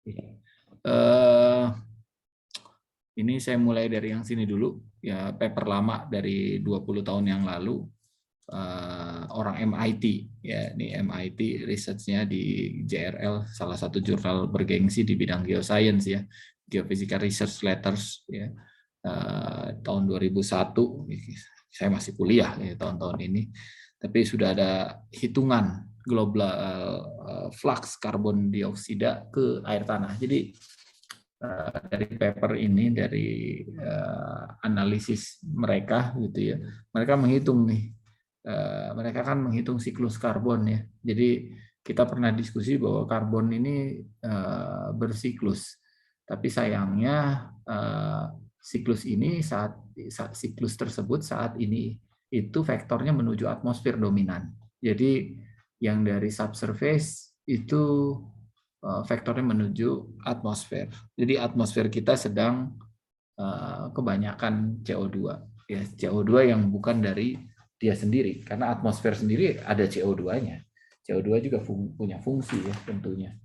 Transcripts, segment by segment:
Eh, ini saya mulai dari yang sini dulu, ya paper lama dari 20 tahun yang lalu, orang MIT, ya ini MIT research-nya di JRL, salah satu jurnal bergengsi di bidang geoscience ya, Geophysical Research Letters ya, tahun 2001, saya masih kuliah ya tahun-tahun ini, tapi sudah ada hitungan global flux karbon dioksida ke air tanah. Jadi dari paper ini, dari analisis mereka gitu ya, mereka menghitung nih, mereka kan menghitung siklus karbon ya. Jadi kita pernah diskusi bahwa karbon ini bersiklus, tapi sayangnya siklus ini saat siklus tersebut saat ini itu vektornya menuju atmosfer dominan. Jadi yang dari subsurface itu vektornya menuju atmosfer. Jadi atmosfer kita sedang kebanyakan CO2. Ya, CO2 yang bukan dari dia sendiri, karena atmosfer sendiri ada CO2-nya. CO2 juga punya fungsi ya tentunya.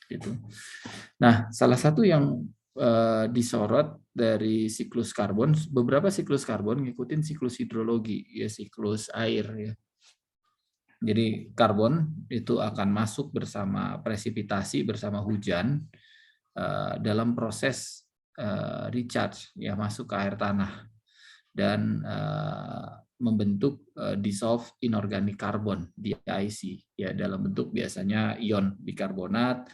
Gitu. Nah, salah satu yang disorot dari siklus karbon, beberapa siklus karbon ngikutin siklus hidrologi, ya siklus air ya. Jadi karbon itu akan masuk bersama presipitasi, bersama hujan dalam proses recharge, ya masuk ke air tanah dan membentuk dissolved inorganic carbon DIC, ya dalam bentuk biasanya ion bikarbonat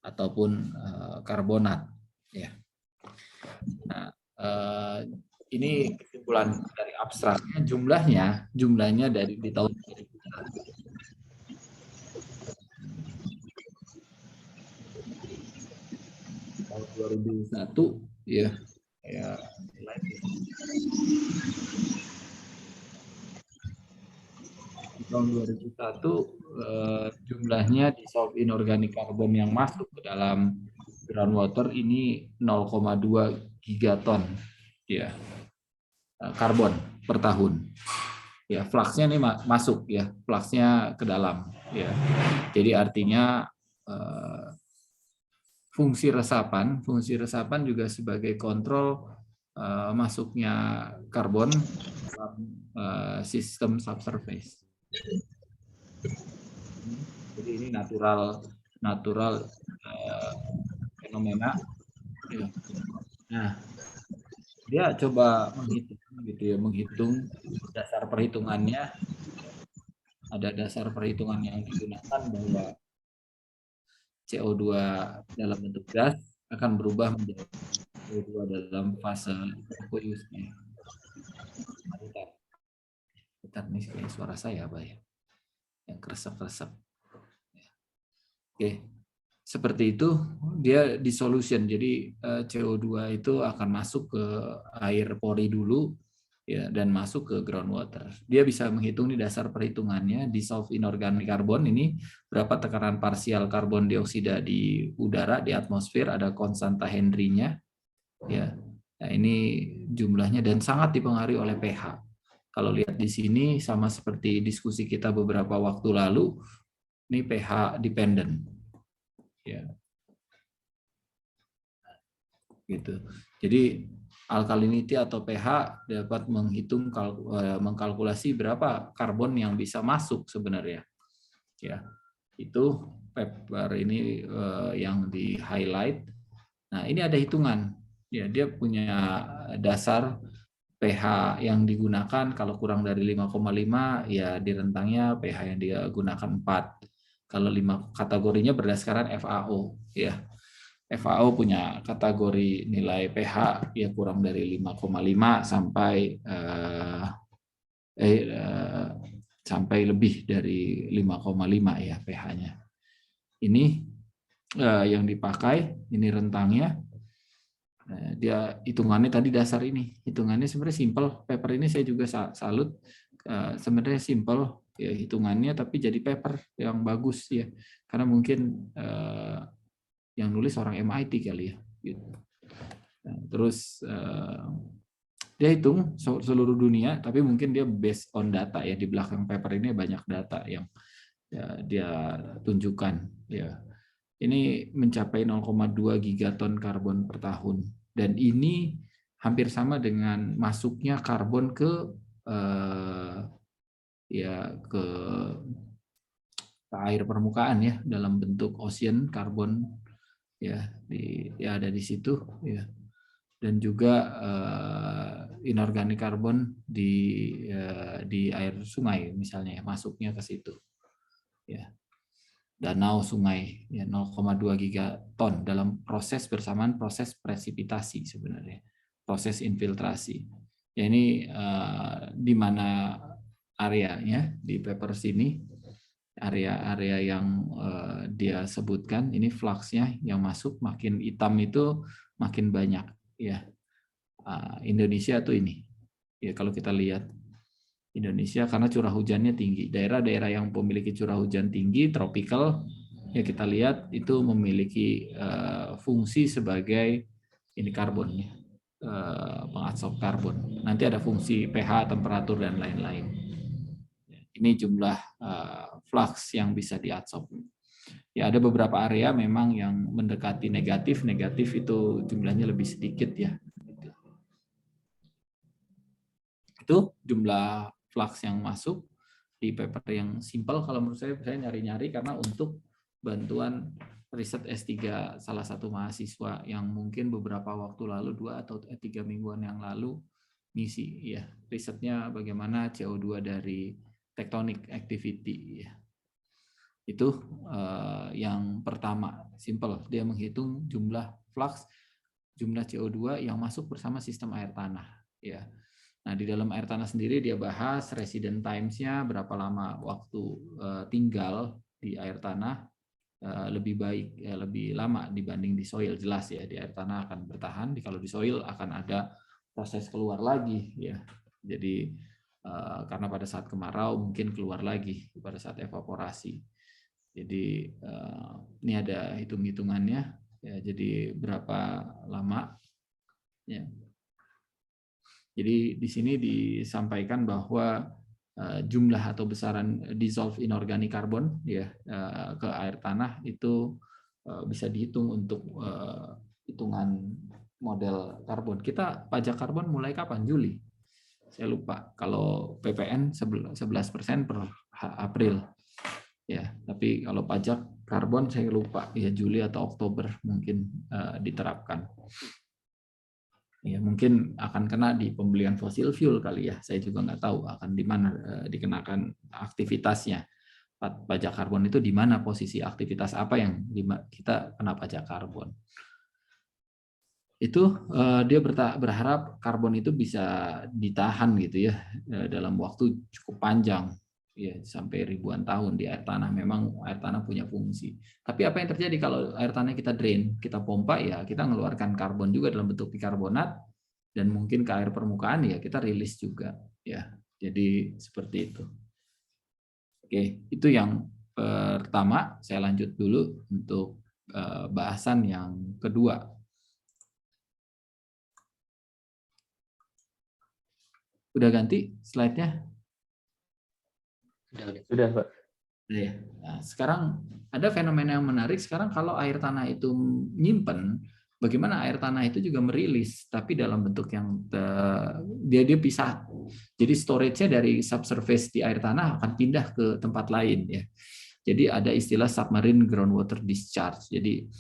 ataupun karbonat. Ya. Nah, ini kesimpulan dari abstraknya, jumlahnya dari di tahun 2001 ya, di tahun 2001 jumlahnya dissolved inorganic carbon yang masuk ke dalam groundwater ini 0,2 gigaton ya karbon per tahun. Ya, fluxnya ini masuk ya, fluxnya ke dalam ya. Jadi artinya fungsi resapan juga sebagai kontrol masuknya karbon dalam sistem subsurface. Jadi ini natural fenomena. Nah, dia coba menghitung dasar perhitungannya. Ada dasar perhitungan yang digunakan bahwa CO2 dalam bentuk gas akan berubah menjadi CO2 dalam fase aqueous-nya. Bentar nih kayak suara saya apa ya? Yang keresap-keresap. Oke. Seperti itu dia dissolution. Jadi CO2 itu akan masuk ke air pori dulu ya dan masuk ke groundwater. Dia bisa menghitung di dasar perhitungannya dissolved inorganic carbon ini berapa tekanan parsial karbon dioksida di udara di atmosfer, ada konstanta Henry-nya ya. Nah, ini jumlahnya dan sangat dipengaruhi oleh pH. Kalau lihat di sini sama seperti diskusi kita beberapa waktu lalu, ini pH dependent. Ya. Gitu. Jadi alkalinity atau pH dapat mengkalkulasi berapa karbon yang bisa masuk sebenarnya. Ya. Itu paper ini yang di highlight. Nah, ini ada hitungan. Ya, dia punya dasar pH yang digunakan kalau kurang dari 5,5 ya di rentangnya pH yang digunakan 4. Kalau 5 kategorinya berdasarkan FAO ya. FAO punya kategori nilai pH ya kurang dari 5,5 sampai lebih dari 5,5 ya pH-nya. Ini yang dipakai, ini rentangnya. Dia hitungannya tadi dasar ini. Hitungannya sebenarnya simple. Paper ini saya juga salut. Sebenarnya simple ya hitungannya tapi jadi paper yang bagus ya. Karena mungkin yang nulis orang MIT kali ya. Gitu. Nah, terus dia hitung seluruh dunia, tapi mungkin dia based on data ya, di belakang paper ini banyak data yang ya, dia tunjukkan ya. ini mencapai 0,2 gigaton karbon per tahun, dan ini hampir sama dengan masuknya karbon ke ke air permukaan ya, dalam bentuk ocean karbon ya, ada di situ ya, dan juga inorganik karbon di air sungai misalnya ya, masuknya ke situ ya, danau, sungai ya, 0,2 gigaton dalam proses bersamaan proses presipitasi sebenarnya, proses infiltrasi ya. Ini di mana areanya di paper sini, area-area yang dia sebutkan ini fluxnya yang masuk, makin hitam itu makin banyak ya. Indonesia tuh ini ya, kalau kita lihat Indonesia karena curah hujannya tinggi, daerah-daerah yang memiliki curah hujan tinggi tropical ya, kita lihat itu memiliki fungsi sebagai ini karbonnya, pengadsorb karbon, nanti ada fungsi pH, temperatur dan lain-lain. Ini jumlah flux yang bisa diadsorb. Ya, ada beberapa area memang yang mendekati negatif itu jumlahnya lebih sedikit ya. Itu jumlah flux yang masuk di paper yang simple. Kalau menurut saya nyari-nyari karena untuk bantuan riset S3 salah satu mahasiswa yang mungkin beberapa waktu lalu, 2 atau 3 mingguan yang lalu ngisi ya, risetnya bagaimana CO2 dari tectonic activity ya. Itu yang pertama, simple, dia menghitung jumlah flux, jumlah CO2 yang masuk bersama sistem air tanah ya. Nah, di dalam air tanah sendiri dia bahas resident times-nya, berapa lama waktu tinggal di air tanah, lebih baik lebih lama dibanding di soil, jelas ya, di air tanah akan bertahan, kalau di soil akan ada proses keluar lagi ya. Jadi karena pada saat kemarau mungkin keluar lagi pada saat evaporasi. Jadi ini ada hitung-hitungannya ya, jadi berapa lama ya. Jadi di sini disampaikan bahwa jumlah atau besaran dissolved inorganic carbon ya ke air tanah itu bisa dihitung untuk hitungan model karbon. Kita pajak karbon mulai kapan? Juli. Saya lupa. Kalau PPN 11% per April. Ya, tapi kalau pajak karbon saya lupa ya, Juli atau Oktober mungkin diterapkan. Ya, mungkin akan kena di pembelian fosil fuel kali ya. Saya juga nggak tahu akan di mana dikenakan aktivitasnya. Pajak karbon itu di mana posisi aktivitas apa yang kita kena pajak karbon. Itu dia berharap karbon itu bisa ditahan gitu ya dalam waktu cukup panjang. Ya, sampai ribuan tahun di air tanah. Memang air tanah punya fungsi. Tapi apa yang terjadi kalau air tanah kita drain, kita pompa, ya kita mengeluarkan karbon juga dalam bentuk bikarbonat, dan mungkin ke air permukaan ya kita rilis juga ya. Jadi seperti itu. Oke, itu yang pertama. Saya lanjut dulu untuk bahasan yang kedua. Udah ganti slide-nya? Sudah, Pak. Nah, sekarang ada fenomena yang menarik. Sekarang kalau air tanah itu nyimpen, bagaimana air tanah itu juga merilis, tapi dalam bentuk yang dia pisah. Jadi storage-nya dari subsurface di air tanah akan pindah ke tempat lain ya. Jadi ada istilah submarine groundwater discharge. Jadi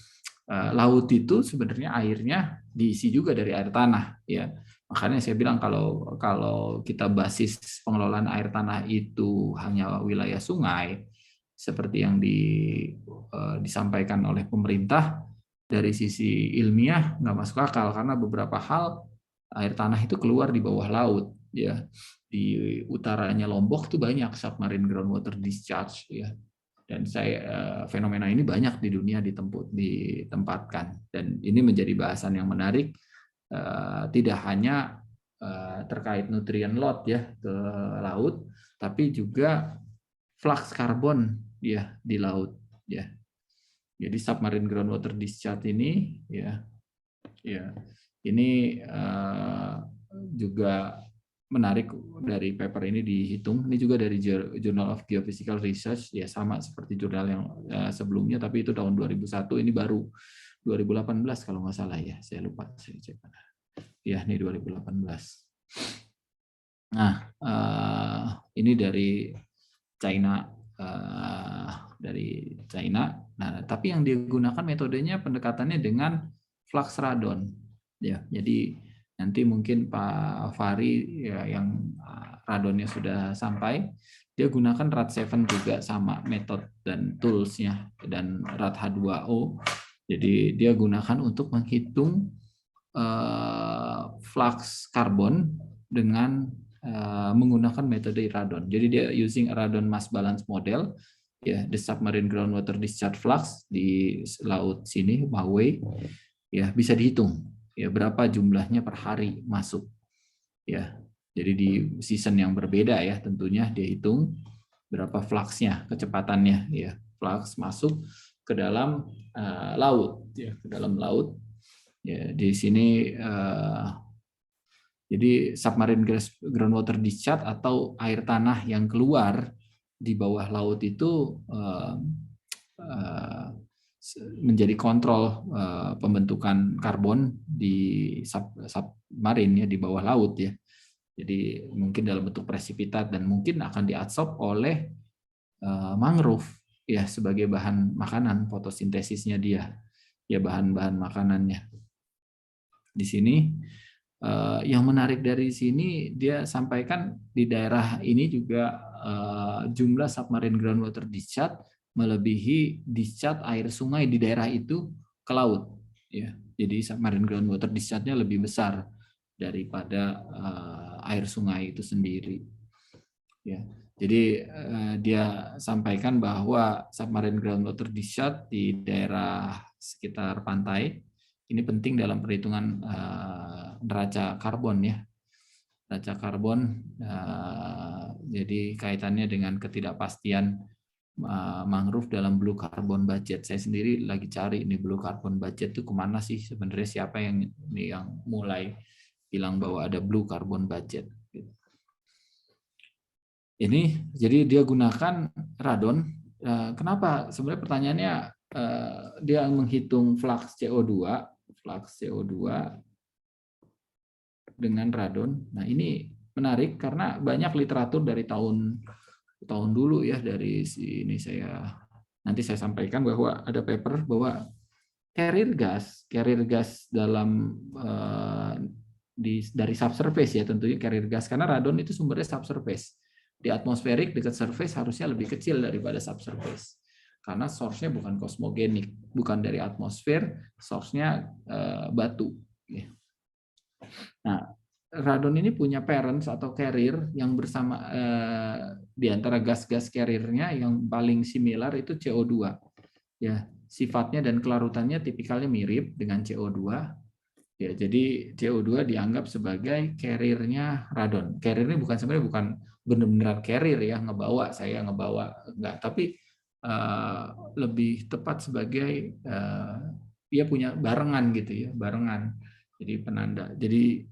laut itu sebenarnya airnya diisi juga dari air tanah ya. Makanya saya bilang kalau kita basis pengelolaan air tanah itu hanya wilayah sungai, seperti yang disampaikan oleh pemerintah, dari sisi ilmiah nggak masuk akal, karena beberapa hal air tanah itu keluar di bawah laut ya. Di utaranya Lombok tuh banyak submarine groundwater discharge ya. Dan fenomena ini banyak di dunia ditempatkan, dan ini menjadi bahasan yang menarik. Tidak hanya terkait nutrient load ya ke laut, tapi juga flux karbon ya di laut ya. Jadi submarine groundwater discharge ini ya ini juga menarik dari paper ini dihitung. Ini juga dari Journal of Geophysical Research, ya sama seperti jurnal yang sebelumnya, tapi itu tahun 2001. Ini baru 2018 kalau nggak salah ya. Saya lupa. Saya cek. Ya, ini 2018. Nah, ini dari China, Nah, tapi yang digunakan metodenya pendekatannya dengan flux radon. Ya, jadi nanti mungkin Pak Fahri ya, yang radonnya sudah sampai, dia gunakan RAD7 juga sama metode dan toolsnya, dan RAD-H2O. Jadi dia gunakan untuk menghitung flux karbon dengan menggunakan metode radon. Jadi dia using a radon mass balance model, ya, the submarine groundwater discharge flux di laut sini, Maui, ya bisa dihitung ya berapa jumlahnya per hari masuk, ya. Jadi di season yang berbeda ya tentunya dia hitung berapa fluxnya, kecepatannya, ya, flux masuk ke dalam laut, ya, ke dalam laut. Ya, di sini jadi submarine groundwater discharge atau air tanah yang keluar di bawah laut itu menjadi kontrol pembentukan karbon di submarine, ya, di bawah laut, ya. Jadi mungkin dalam bentuk presipitat dan mungkin akan diabsorb oleh mangrove, ya, sebagai bahan makanan, fotosintesisnya dia, ya, bahan-bahan makanannya. Di sini yang menarik dari sini dia sampaikan di daerah ini juga jumlah submarine groundwater discharge melebihi discharge air sungai di daerah itu ke laut, ya. Jadi submarine groundwater discharge-nya lebih besar daripada air sungai itu sendiri, ya. Jadi dia sampaikan bahwa submarine groundwater discharge di daerah sekitar pantai ini penting dalam perhitungan neraca karbon, ya. Neraca karbon, jadi kaitannya dengan ketidakpastian mangrove dalam blue carbon budget. Saya sendiri lagi cari ini blue carbon budget itu kemana sih sebenarnya, siapa yang mulai bilang bahwa ada blue carbon budget. Ini jadi dia gunakan radon. Kenapa? Sebenarnya pertanyaannya dia menghitung flux CO2 dengan radon. Nah, ini menarik karena banyak literatur dari tahun dulu, ya, dari sini nanti saya sampaikan bahwa ada paper bahwa carrier gas dalam dari subsurface, ya, tentunya carrier gas karena radon itu sumbernya subsurface. Di atmosferik dekat surface harusnya lebih kecil daripada subsurface. Karena source-nya bukan kosmogenik, bukan dari atmosfer, source-nya batu. Nah, radon ini punya parents atau carrier yang bersama di antara gas-gas carrier-nya yang paling similar itu CO2. Ya, sifatnya dan kelarutannya tipikalnya mirip dengan CO2. Ya, jadi CO2 dianggap sebagai carrier-nya radon. Carrier ini sebenarnya bukan benar-benar carrier, ya, saya ngebawa enggak, tapi lebih tepat sebagai dia punya barengan gitu, ya, barengan. Jadi penanda. Jadi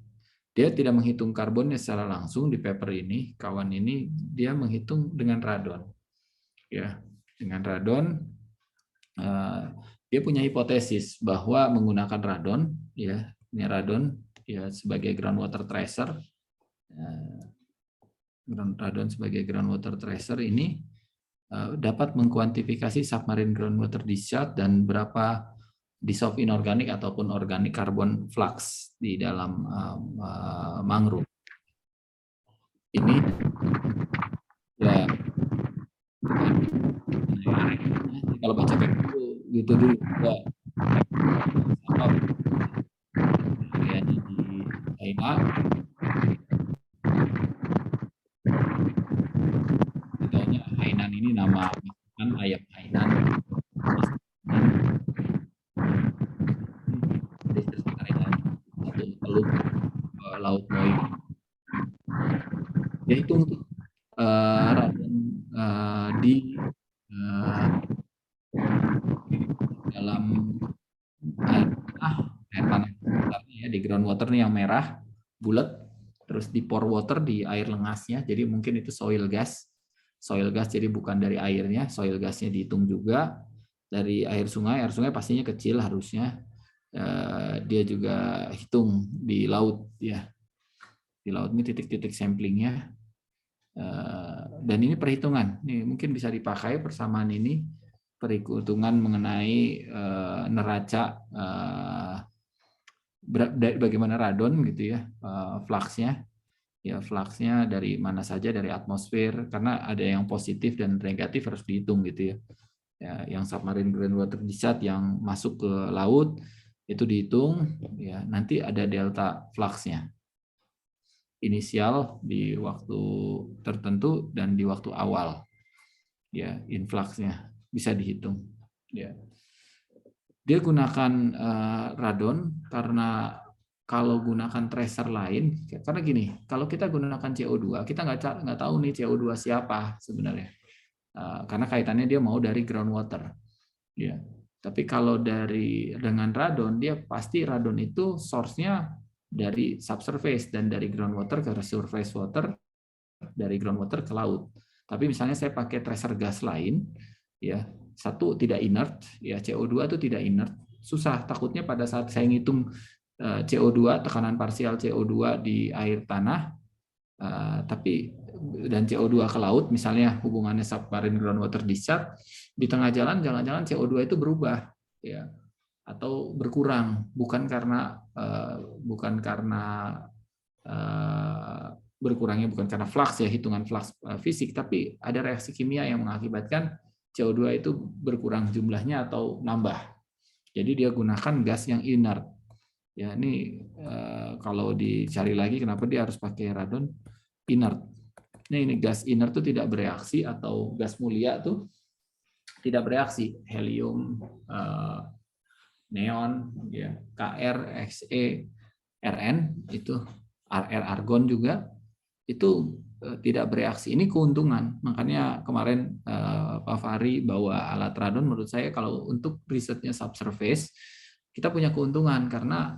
dia tidak menghitung karbonnya secara langsung di paper ini, kawan ini dia menghitung dengan radon. Ya, dengan radon dia punya hipotesis bahwa menggunakan radon, ya, ini radon, ya, sebagai groundwater tracer. Radon sebagai groundwater tracer ini dapat mengkuantifikasi submarine groundwater discharge dan berapa dissolved inorganic ataupun organic carbon flux di dalam mangrove. Ini, ya, kalau baca paper itu gitu dulu, ya, ya, di China. Contohnya Hainan ini nama kan ayam Hainan. Satu teluk laut Moi. Dia hitung tuh di dalam air tanah, ya, di groundwater nih yang merah bulat, terus terus di pore water di air lengasnya, jadi mungkin itu soil gas, jadi bukan dari airnya, soil gasnya dihitung juga. Dari air sungai pastinya kecil harusnya. Dia juga hitung di laut ya, di laut ini titik-titik samplingnya. Dan ini perhitungan, ini mungkin bisa dipakai persamaan ini, perhitungan mengenai neraca bagaimana radon gitu ya, fluxnya. Ya, fluxnya dari mana saja, dari atmosfer, karena ada yang positif dan negatif harus dihitung gitu ya. Ya, yang submarine groundwater discharge yang masuk ke laut itu dihitung ya, nanti ada delta fluxnya. Inisial di waktu tertentu dan di waktu awal. Ya, influxnya bisa dihitung. Ya. Dia gunakan radon karena kalau gunakan tracer lain, karena gini, kalau kita gunakan CO2, kita nggak tahu nih CO2 siapa sebenarnya, karena kaitannya dia mau dari groundwater, ya. Tapi kalau dengan radon, dia pasti radon itu source-nya dari subsurface dan dari groundwater ke surface water, dari groundwater ke laut. Tapi misalnya saya pakai tracer gas lain, ya satu tidak inert, ya CO2 itu tidak inert, susah, takutnya pada saat saya ngitung CO2, tekanan parsial CO2 di air tanah, tapi dan CO2 ke laut, misalnya hubungannya submarine groundwater discharge, di tengah jalan jangan-jangan CO2 itu berubah, ya, atau berkurang, bukan karena berkurangnya bukan karena flux ya, hitungan flux fisik, tapi ada reaksi kimia yang mengakibatkan CO2 itu berkurang jumlahnya atau nambah. Jadi dia gunakan gas yang inert. Ya, ini kalau dicari lagi kenapa dia harus pakai radon inert. Ini gas inert itu tidak bereaksi, atau gas mulia tuh tidak bereaksi. Helium, neon, ya, Kr, Xe, Rn itu, Rr argon juga itu tidak bereaksi. Ini keuntungan. Makanya kemarin Pak Fahri bawa alat radon. Menurut saya kalau untuk risetnya subsurface kita punya keuntungan karena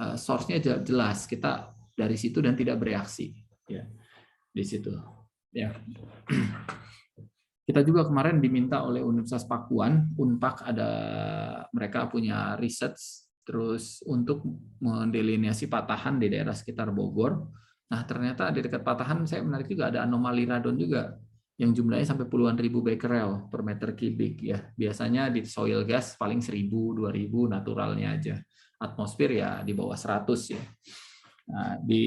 source-nya jelas, kita dari situ dan tidak bereaksi ya di situ ya. Kita juga kemarin diminta oleh Universitas Pakuan, Unpak, mereka punya research terus untuk mendelineasi patahan di daerah sekitar Bogor. Nah, ternyata di dekat patahan saya menarik juga ada anomali radon juga yang jumlahnya sampai puluhan ribu becquerel per meter kubik ya. Biasanya di soil gas paling 1000, 2000 naturalnya aja. Atmosfer ya di bawah 100 ya. Nah, di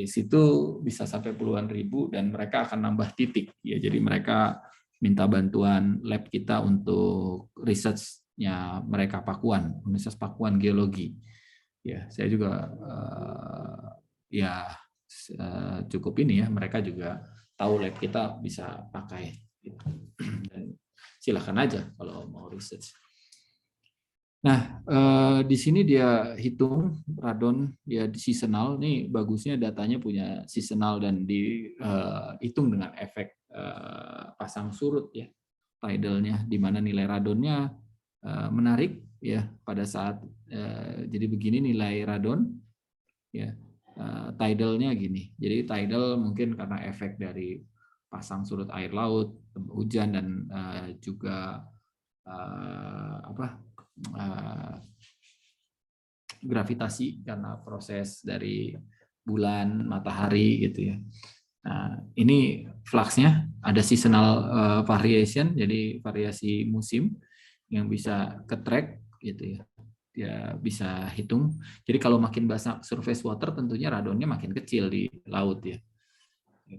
situ bisa sampai puluhan ribu dan mereka akan nambah titik ya. Jadi mereka minta bantuan lab kita untuk research-nya mereka, Pakuan, Universitas Pakuan Geologi. Ya, saya juga cukup ini ya, mereka juga tahu lab kita bisa pakai. Dan silakan aja kalau mau research. Nah, di sini dia hitung radon, dia seasonal. Nih bagusnya datanya punya seasonal dan dihitung dengan efek pasang surut ya, tidalnya, di mana nilai radonnya menarik ya pada saat jadi begini nilai radon ya, tidalnya gini. Jadi tidal mungkin karena efek dari pasang surut air laut, hujan, dan juga gravitasi karena proses dari bulan, matahari gitu ya. Nah, ini fluxnya ada seasonal variation, jadi variasi musim yang bisa ke track gitu ya. Dia bisa hitung. Jadi kalau makin basah surface water, tentunya radonnya makin kecil di laut ya.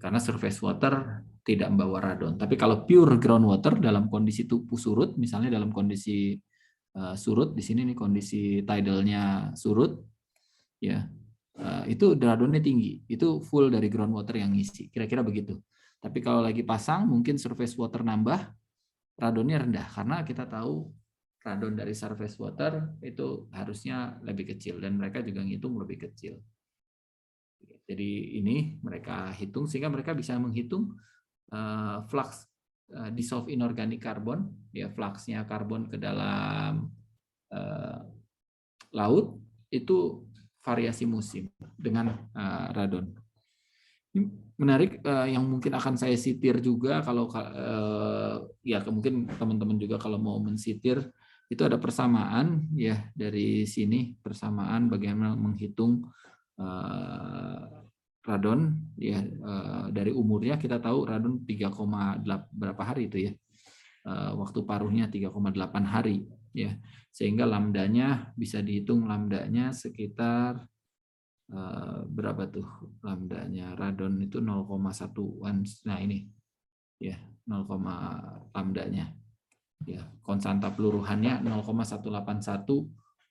Karena surface water tidak membawa radon. Tapi kalau pure groundwater dalam kondisi tubuh surut, misalnya dalam kondisi surut, di sini nih kondisi tidalnya surut, ya itu radonnya tinggi, itu full dari groundwater yang ngisi, kira-kira begitu. Tapi kalau lagi pasang, mungkin surface water nambah, radonnya rendah, karena kita tahu radon dari surface water itu harusnya lebih kecil, dan mereka juga ngitung lebih kecil. Jadi ini mereka hitung sehingga mereka bisa menghitung flux dissolved inorganic carbon, ya fluxnya karbon ke dalam laut itu variasi musim dengan radon. Ini menarik, yang mungkin akan saya sitir juga kalau ya mungkin teman-teman juga kalau mau mensitir itu ada persamaan ya dari sini, persamaan bagaimana menghitung radon ya, dari umurnya kita tahu radon 3,8 berapa hari itu ya, waktu paruhnya 3,8 hari ya, sehingga lambdanya bisa dihitung, lambdanya sekitar berapa tuh lambdanya radon itu 0,1-an. Nah ini ya 0, lambdanya ya, konstanta peluruhannya 0,181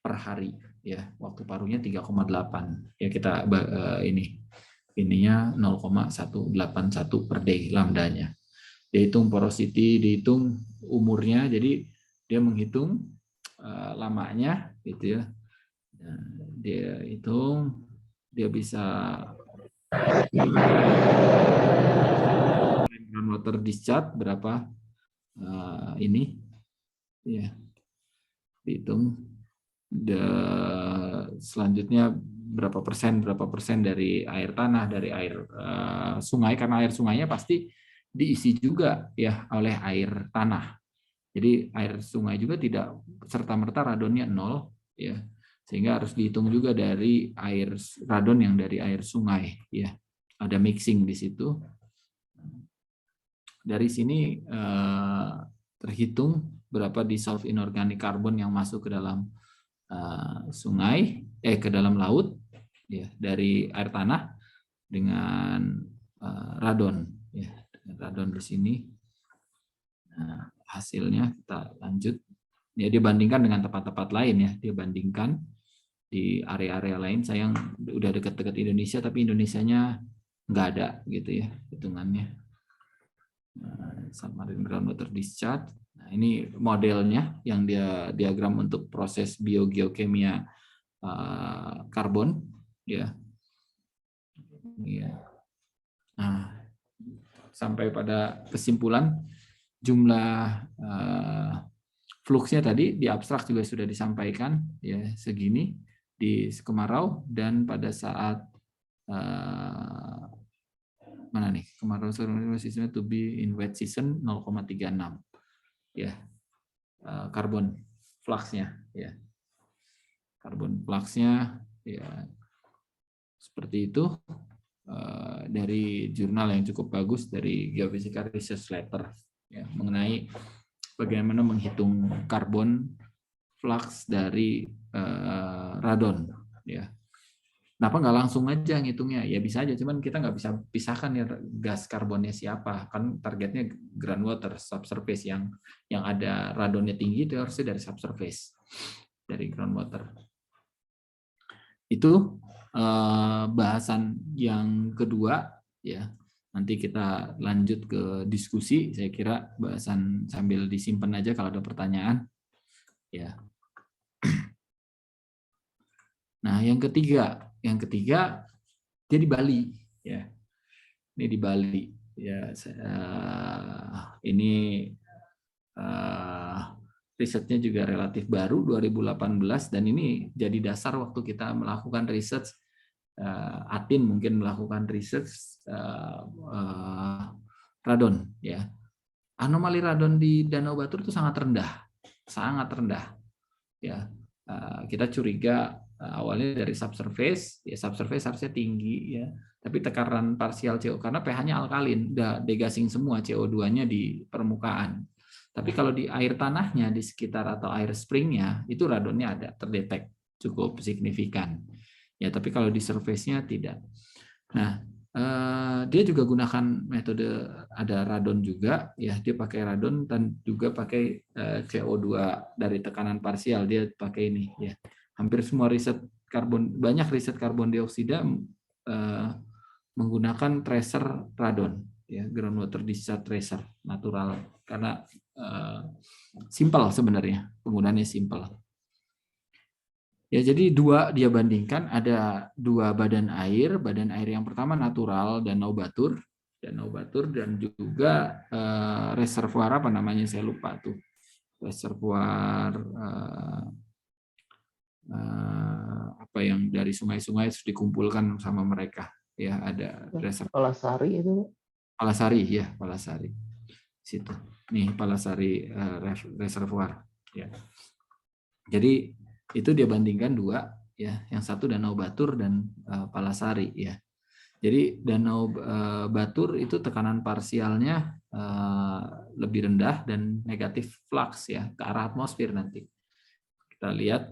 per hari ya, waktu paruhnya 3,8 ya, kita ininya 0,181 per day lambdanya. Dihitung porosity, dihitung umurnya, jadi dia menghitung lamanya gitu ya. Nah, dia hitung, dia bisa groundwater discharge berapa ini ya, dihitung. Selanjutnya berapa persen dari air tanah, dari air sungai, karena air sungainya pasti diisi juga ya oleh air tanah. Jadi air sungai juga tidak serta-merta radonnya 0 ya. Sehingga harus dihitung juga dari air radon yang dari air sungai ya. Ada mixing di situ. Dari sini terhitung berapa dissolved inorganic carbon yang masuk ke dalam sungai, ke dalam laut ya, dari air tanah dengan radon ya, radon di sini. Nah, hasilnya kita lanjut ya, dibandingkan dengan tempat-tempat lain ya, dia bandingkan di area-area lain. Sayang udah dekat-dekat Indonesia tapi Indonesianya nggak ada gitu ya hitungannya. Submarine groundwater discharge. Nah, ini modelnya yang dia diagram untuk proses biogeokimia karbon ya. Nah, sampai pada kesimpulan jumlah fluxnya tadi di abstrak juga sudah disampaikan ya, segini di kemarau, dan pada saat mana nih kemarau seasonnya to be in wet season 0,36 ya, karbon fluxnya ya, karbon fluxnya ya seperti itu, dari jurnal yang cukup bagus dari Geophysical Research Letter ya, mengenai bagaimana menghitung karbon flux dari radon ya. Kenapa nggak langsung aja ngitungnya? Ya bisa aja, cuman kita nggak bisa pisahkan ya gas karbonnya siapa. Kan targetnya groundwater, subsurface, yang ada radonnya tinggi itu harusnya dari subsurface, dari groundwater. Itu bahasan yang kedua ya. Nanti kita lanjut ke diskusi. Saya kira bahasan sambil disimpan aja kalau ada pertanyaan. Ya. Nah, yang ketiga dia di Bali ya. Ini di Bali ya. Ini risetnya juga relatif baru 2018, dan ini jadi dasar waktu kita melakukan riset. Atin mungkin melakukan riset radon ya. Anomali radon di Danau Batur itu sangat rendah ya. Kita curiga awalnya dari subsurface ya, subsurface harusnya tinggi ya, tapi tekanan parsial CO karena pH-nya alkalin, udah degasing semua CO2-nya di permukaan. Tapi kalau di air tanahnya di sekitar atau air springnya itu radonnya ada terdetek cukup signifikan ya, tapi kalau di surface-nya tidak. Nah, dia juga gunakan metode, ada radon juga ya, dia pakai radon dan juga pakai CO2 dari tekanan parsial, dia pakai ini ya. Hampir semua riset banyak riset karbon dioksida menggunakan tracer radon ya, groundwater discharge tracer natural, karena simpel sebenarnya, penggunaannya simpel. Ya, jadi dia bandingkan, ada dua badan air yang pertama natural Danau Batur, dan juga reservoir apa namanya saya lupa tuh, reservoir apa yang dari sungai-sungai dikumpulkan sama mereka ya, ada reservoir Palasari itu. Palasari, ya, Palasari. Situ. Nih Palasari reservoir, ya. Jadi itu dia bandingkan dua, ya, yang satu Danau Batur dan Palasari, ya. Jadi Danau Batur itu tekanan parsialnya lebih rendah dan negatif flux, ya, ke arah atmosfer nanti. Kita lihat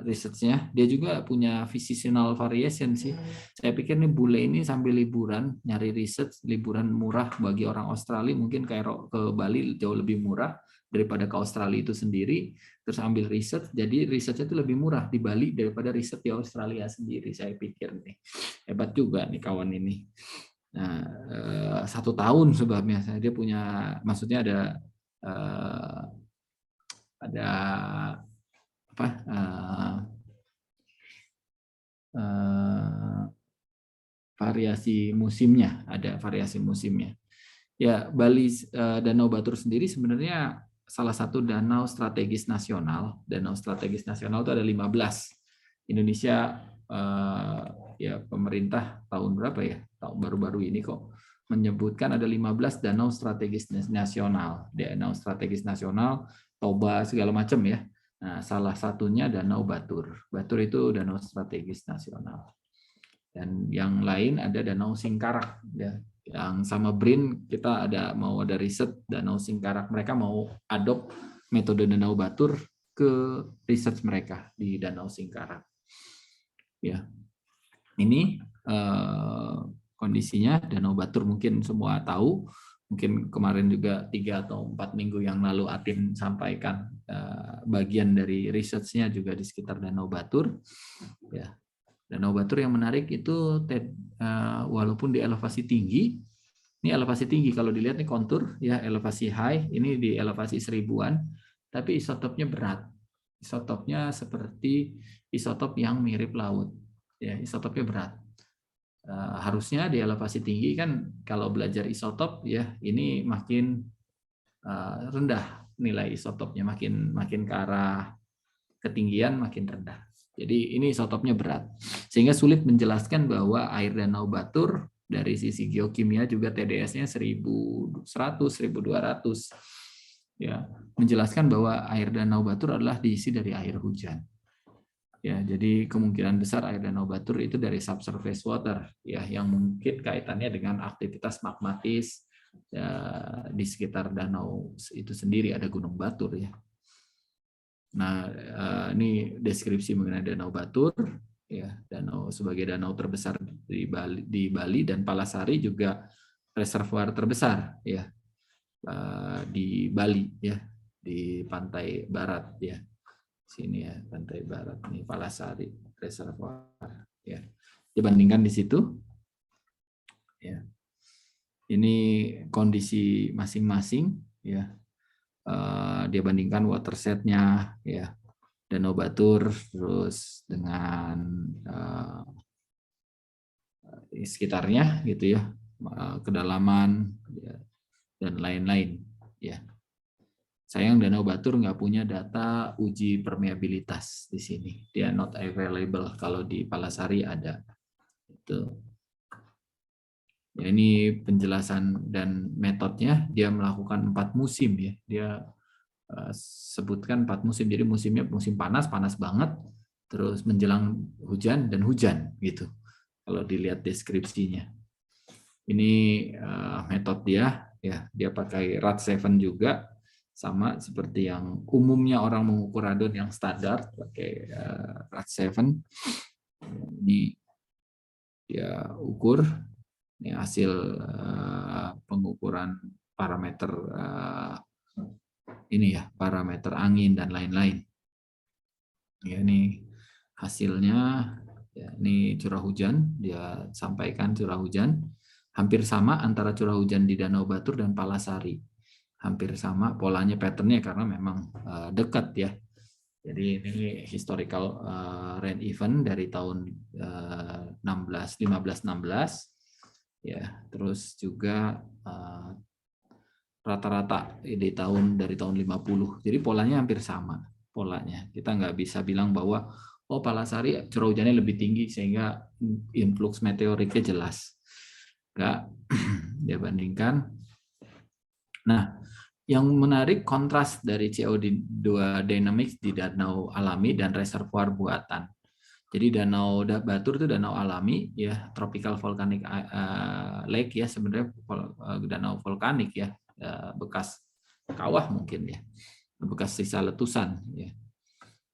research-nya, dia juga punya physical variation sih. Saya pikir nih bule ini sambil liburan nyari research, liburan murah bagi orang Australia, mungkin kayak ke Bali jauh lebih murah daripada ke Australia itu sendiri, terus ambil research, jadi research-nya itu lebih murah di Bali daripada riset di Australia sendiri. Saya pikir nih hebat juga nih kawan ini. Nah, 1 tahun sebabnya dia punya, maksudnya ada apa? Variasi musimnya, ada variasi musimnya. Ya, Bali Danau Batur sendiri sebenarnya salah satu danau strategis nasional. Danau strategis nasional itu ada 15. Indonesia ya pemerintah tahun berapa ya? Tahun baru-baru ini kok menyebutkan ada 15 danau strategis nasional. Danau strategis nasional, Toba segala macam ya. Nah, salah satunya Danau Batur. Batur itu danau strategis nasional. Dan yang lain ada Danau Singkarak, ya. Yang sama BRIN kita mau ada riset Danau Singkarak, mereka mau adopt metode Danau Batur ke research mereka di Danau Singkarak. Ya, ini kondisinya Danau Batur mungkin semua tahu, mungkin kemarin juga 3 atau 4 minggu yang lalu Atin sampaikan bagian dari research-nya juga di sekitar Danau Batur. Ya. Danau Batur yang menarik itu walaupun di elevasi tinggi, ini elevasi tinggi kalau dilihat nih kontur ya, elevasi high, ini di elevasi 1000-an, tapi isotopnya berat. Isotopnya seperti isotop yang mirip laut. Ya, isotopnya berat. Harusnya di elevasi tinggi kan kalau belajar isotop ya, ini makin rendah nilai isotopnya, makin ke arah ketinggian makin rendah. Jadi ini isotopnya berat, sehingga sulit menjelaskan bahwa air Danau Batur dari sisi geokimia juga TDS-nya 1100, 1200. Ya, menjelaskan bahwa air Danau Batur adalah diisi dari air hujan. Ya, jadi kemungkinan besar air Danau Batur itu dari subsurface water, ya, yang mungkin kaitannya dengan aktivitas magmatis ya, di sekitar danau itu sendiri ada Gunung Batur ya. Nah, ini deskripsi mengenai Danau Batur, ya, danau sebagai danau terbesar di Bali dan Palasari juga reservoir terbesar, ya, di Bali, ya, di pantai barat, ya, sini ya, pantai barat ini Palasari reservoir, ya, dibandingkan di situ, ya, ini kondisi masing-masing, ya. Dia bandingkan watershed-nya ya, Danau Batur terus dengan sekitarnya gitu ya, kedalaman ya, dan lain-lain ya. Sayang Danau Batur nggak punya data uji permeabilitas di sini, dia not available. Kalau di Palasari ada. Itu. Ya, ini penjelasan dan metodnya, dia melakukan 4 musim ya. Dia sebutkan 4 musim. Jadi musimnya musim panas banget, terus menjelang hujan dan hujan gitu. Kalau dilihat deskripsinya. Ini metode dia pakai RAD7 juga, sama seperti yang umumnya orang mengukur radon yang standar pakai RAD7. Dia ukur ini hasil pengukuran parameter ini ya, parameter angin dan lain-lain. Ya, ini hasilnya ya, ini curah hujan, dia sampaikan curah hujan hampir sama antara curah hujan di Danau Batur dan Palasari. Hampir sama polanya, patternnya karena memang dekat ya. Jadi ini historical rain event dari tahun 15-16 ya, terus juga rata-rata dari tahun 50. Jadi polanya hampir sama polanya. Kita nggak bisa bilang bahwa oh Palasari curah hujannya lebih tinggi sehingga influx meteoriknya jelas. Enggak, dia bandingkan. Nah, yang menarik kontras dari CO2 dynamics di danau alami dan reservoir buatan. Jadi danau Batur itu danau alami ya, tropical volcanic lake ya, sebenarnya danau vulkanik ya, bekas kawah mungkin ya, bekas sisa letusan ya.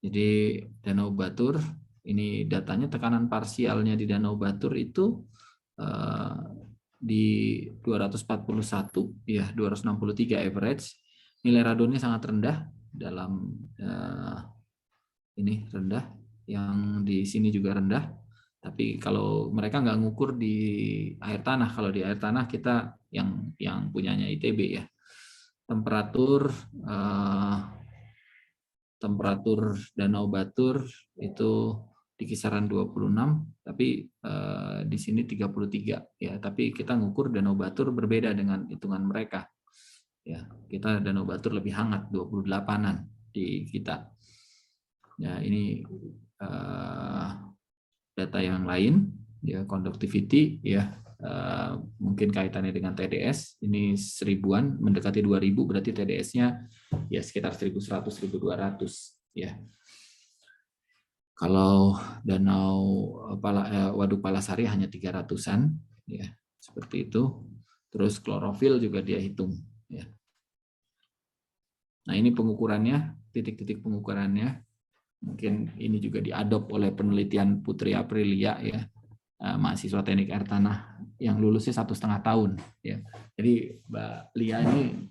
Jadi danau Batur ini datanya tekanan parsialnya di danau Batur itu di 241 ya, 263 average. Nilai radonnya sangat rendah dalam ini rendah, yang di sini juga rendah. Tapi kalau mereka nggak ngukur di air tanah, kalau di air tanah kita yang punyanya ITB ya. Temperatur Danau Batur itu di kisaran 26, tapi di sini 33 ya. Tapi kita ngukur Danau Batur berbeda dengan hitungan mereka. Ya, kita Danau Batur lebih hangat 28-an di kita. Ya, ini data yang lain ya, conductivity ya, mungkin kaitannya dengan TDS ini 1000-an mendekati 2000, berarti TDS-nya ya sekitar 1100 1200 ya. Kalau danau Waduk Palasari hanya 300-an ya, seperti itu. Terus klorofil juga dia hitung ya. Nah, ini pengukurannya, titik-titik pengukurannya. Mungkin ini juga diadop oleh penelitian Putri Aprilia ya, mahasiswa teknik air tanah yang lulusnya 1,5 tahun ya. Jadi Mbak Lia ini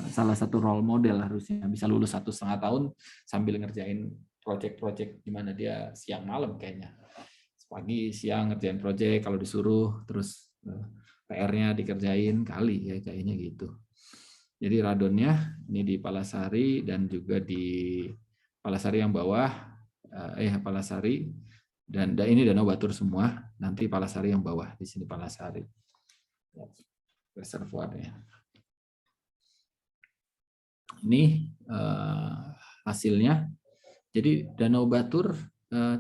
salah satu role model, harusnya bisa lulus 1,5 tahun sambil ngerjain project-project di mana dia siang malam kayaknya. Pagi siang ngerjain project kalau disuruh, terus PR-nya dikerjain kali ya kayaknya gitu. Jadi radonnya ini di Palasari dan juga di Palasari yang bawah, Palasari dan ini Danau Batur semua, nanti Palasari yang bawah, di sini Palasari reservoirnya. Ini hasilnya. Jadi Danau Batur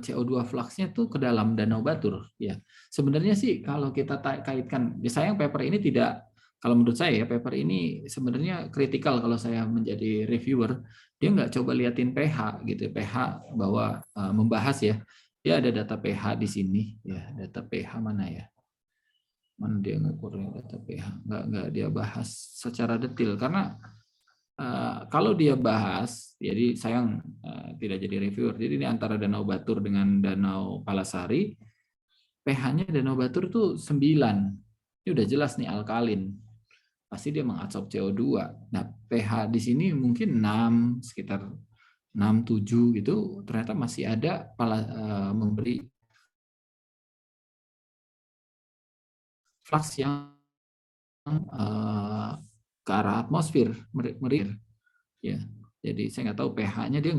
CO2 fluxnya tuh ke dalam Danau Batur ya. Sebenarnya sih kalau kita kaitkan, sayang paper ini tidak, kalau menurut saya ya paper ini sebenarnya kritikal kalau saya menjadi reviewer, dia nggak coba liatin pH gitu, pH bahwa membahas ya, dia ada data pH di sini ya, data pH mana ya, mana dia ngukurnya data pH, nggak dia bahas secara detail karena kalau dia bahas, jadi sayang tidak jadi reviewer. Jadi ini antara Danau Batur dengan Danau Palasari, pH-nya Danau Batur tuh 9. Ini udah jelas nih alkalin. Pasti dia mengadsorb CO2. Nah, pH di sini mungkin 6, sekitar 6, 7 gitu, ternyata masih ada memberi flux yang ke arah atmosfer, merir. Ya, jadi saya nggak tahu pH-nya, dia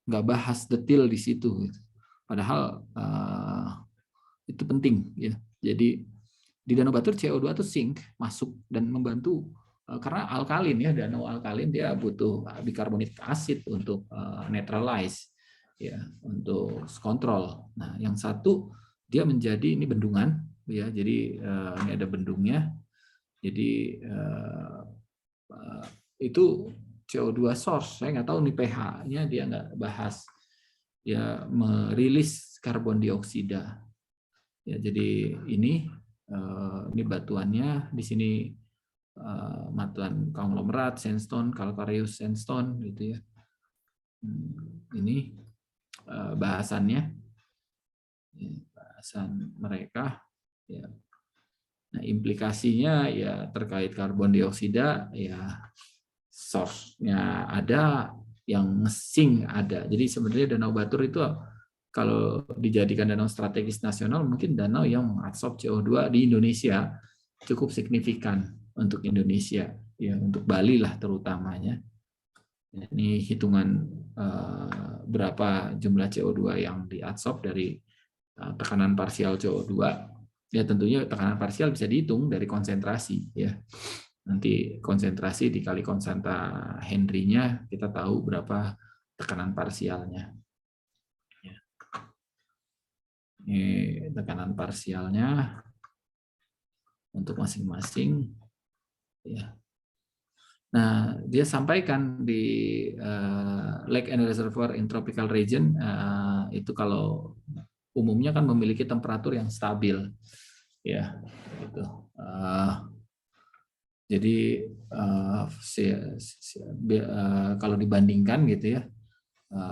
nggak bahas detail di situ. Gitu. Padahal itu penting ya. Jadi di Danau Batur CO2 itu sink masuk dan membantu karena alkalin ya, danau alkalin dia butuh bikarbonat acid untuk neutralize ya, untuk kontrol. Nah, yang satu dia menjadi ini bendungan ya. Jadi ini ada bendungnya. Jadi itu CO2 source, saya nggak tahu nih pH-nya, dia nggak bahas. Ya merilis karbon dioksida. Ya, jadi ini batuannya di sini batuan konglomerat, sandstone, calcareous sandstone gitu ya. Ini bahasannya, bahasan mereka. Ya. Nah, implikasinya ya terkait karbon dioksida ya, source-nya ada, yang ngesing ada. Jadi sebenarnya Danau Batur itu kalau dijadikan danau strategis nasional, mungkin danau yang mengabsorb CO2 di Indonesia cukup signifikan untuk Indonesia, ya untuk Bali lah terutamanya. Ini hitungan berapa jumlah CO2 yang diabsorb dari tekanan parsial CO2. Ya tentunya tekanan parsial bisa dihitung dari konsentrasi ya. Nanti konsentrasi dikali konstanta Henry-nya kita tahu berapa tekanan parsialnya. Ini tekanan parsialnya untuk masing-masing. Ya. Nah, dia sampaikan di lake and reservoir in tropical region itu kalau umumnya kan memiliki temperatur yang stabil, ya. Gitu. Jadi kalau dibandingkan gitu ya,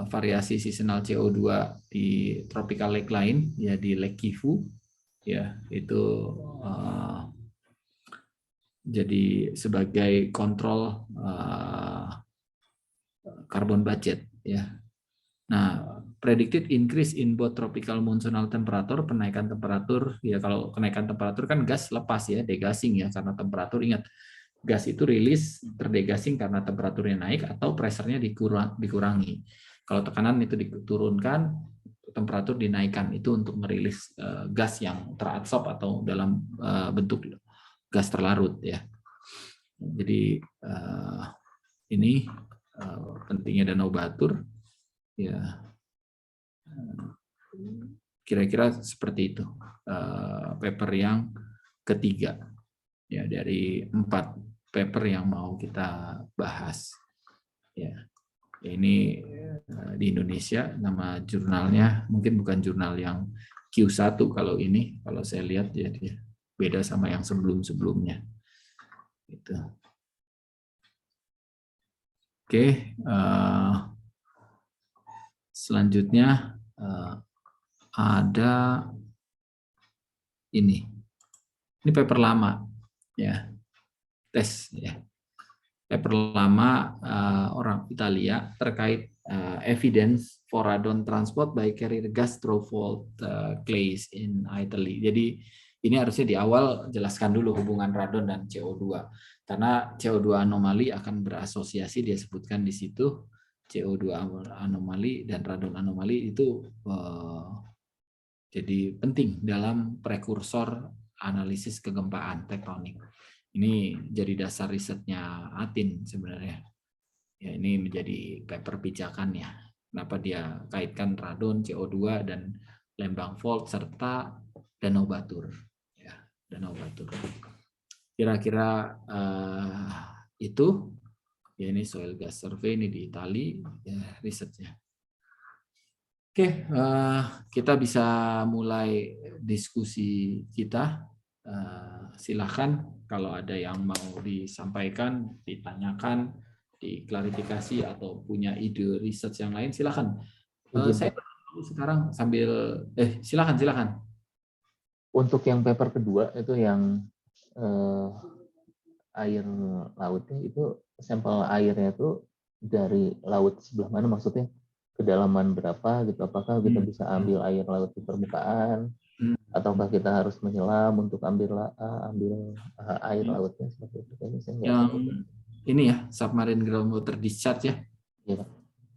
variasi seasonal CO2 di tropical lake lain, ya di Lake Kivu, ya itu jadi sebagai kontrol carbon budget, ya. Nah, predicted increase in both tropical monsonal temperature, penaikan temperatur, ya kalau kenaikan temperatur kan gas lepas ya, degassing ya, karena temperatur, ingat, gas itu rilis terdegassing karena temperaturnya naik atau pressure-nya dikurangi. Kalau tekanan itu diturunkan, temperatur dinaikkan, itu untuk merilis gas yang teradsorb atau dalam bentuk gas terlarut ya. Jadi ini pentingnya danau batur ya, kira-kira seperti itu paper yang ketiga ya dari 4 paper yang mau kita bahas ya. Ini di Indonesia, nama jurnalnya mungkin bukan jurnal yang Q1 kalau ini, kalau saya lihat ya dia beda sama yang sebelum-sebelumnya gitu. Oke, selanjutnya ada ini paper lama ya, tes ya, paper lama orang Italia terkait evidence for radon transport by carrier gas through fault clays in Italy. Jadi ini harusnya di awal jelaskan dulu hubungan radon dan CO2 karena CO2 anomali akan berasosiasi, dia sebutkan di situ CO2 anomali dan radon anomali itu jadi penting dalam prekursor analisis kegempaan tektonik. Ini jadi dasar risetnya Atin sebenarnya. Ya, ini menjadi paper pijakannya. Kenapa dia kaitkan radon, CO2 dan Lembang Fault serta Danau Batur. Ya, Danau Batur. Kira-kira itu. Ya, ini soil gas survey ini di Itali ya, risetnya. Oke, kita bisa mulai diskusi kita. Silakan kalau ada yang mau disampaikan, ditanyakan, diklarifikasi atau punya ide research yang lain, silakan. Saya sekarang sambil silakan. Untuk yang paper kedua itu yang air lautnya itu sampel airnya itu dari laut sebelah mana, maksudnya kedalaman berapa gitu, apakah kita bisa ambil air laut di permukaan ataukah kita harus menyelam untuk ambil air lautnya seperti itu. Yang ini ya, submarine groundwater discharge ya. Iya.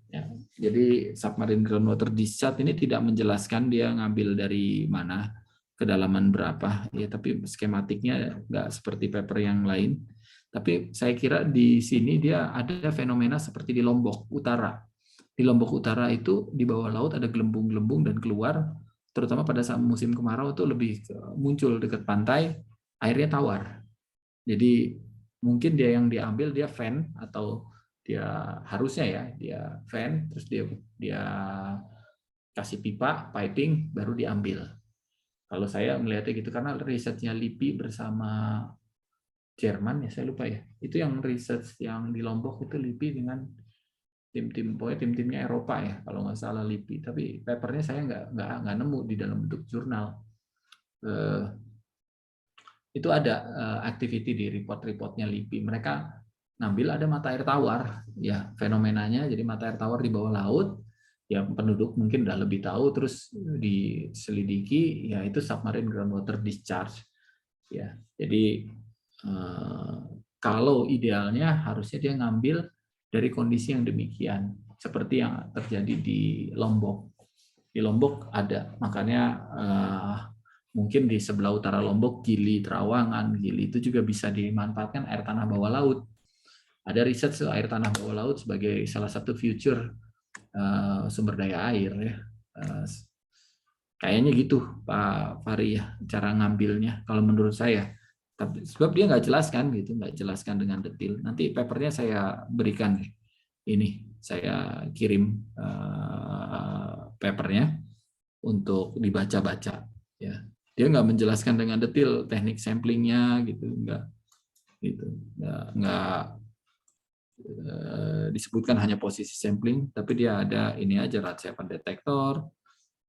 Ya, jadi submarine groundwater discharge ini tidak menjelaskan dia ngambil dari mana, kedalaman berapa ya, tapi skematiknya nggak seperti paper yang lain. Tapi saya kira di sini dia ada fenomena seperti di Lombok Utara. Di Lombok Utara itu di bawah laut ada gelembung-gelembung dan keluar, terutama pada saat musim kemarau itu lebih muncul dekat pantai, airnya tawar. Jadi mungkin dia yang diambil dia fan atau dia harusnya ya dia fan, terus dia kasih pipa piping baru diambil. Kalau saya melihatnya gitu karena risetnya LIPI bersama Jerman ya, saya lupa ya. Itu yang riset yang di Lombok itu LIPI dengan tim-timnya Eropa ya kalau nggak salah LIPI. Tapi papernya saya nggak nemu di dalam bentuk jurnal. Itu ada activity di report-reportnya LIPI. Mereka ngambil ada mata air tawar ya, fenomenanya jadi mata air tawar di bawah laut. Ya penduduk mungkin udah lebih tahu, terus diselidiki ya itu submarine groundwater discharge ya. Jadi kalau idealnya harusnya dia ngambil dari kondisi yang demikian seperti yang terjadi di Lombok. Di Lombok ada, makanya mungkin di sebelah utara Lombok, Gili, Trawangan, Gili itu juga bisa dimanfaatkan air tanah bawah laut. Ada riset air tanah bawah laut sebagai salah satu future sumber daya air ya. Kayaknya gitu Pak Fahri ya cara ngambilnya kalau menurut saya. Tapi sebab dia nggak jelaskan gitu, nggak jelaskan dengan detail. Nanti papernya saya berikan ini, saya kirim papernya untuk dibaca-baca. Ya, dia nggak menjelaskan dengan detail teknik samplingnya gitu, gitu, nggak disebutkan hanya posisi sampling, tapi dia ada ini aja rate detektor.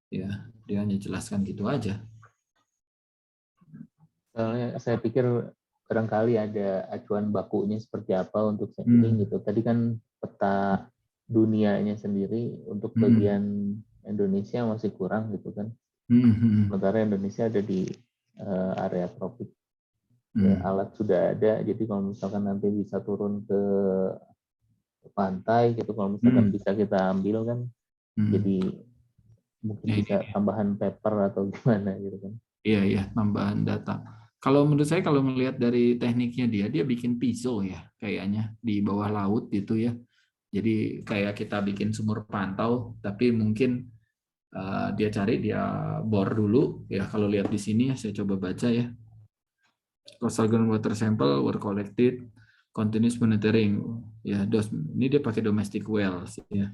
Ya, dia hanya jelaskan gitu aja. Soalnya saya pikir barangkali ada acuan bakunya seperti apa untuk sampling gitu. Tadi kan peta dunianya sendiri untuk bagian Indonesia masih kurang gitu kan. Sementara Indonesia ada di area tropik. Ya, alat sudah ada, jadi kalau misalkan nanti bisa turun ke pantai gitu, kalau misalkan bisa kita ambil kan, jadi mungkin bisa tambahan paper atau gimana gitu kan. Iya, tambahan data. Kalau menurut saya kalau melihat dari tekniknya dia bikin piezo ya kayaknya di bawah laut gitu ya. Jadi kayak kita bikin sumur pantau, tapi mungkin dia bor dulu ya. Kalau lihat di sini saya coba baca ya. Coastal groundwater sample were collected, continuous monitoring ya. Ini dia pakai domestic wells ya.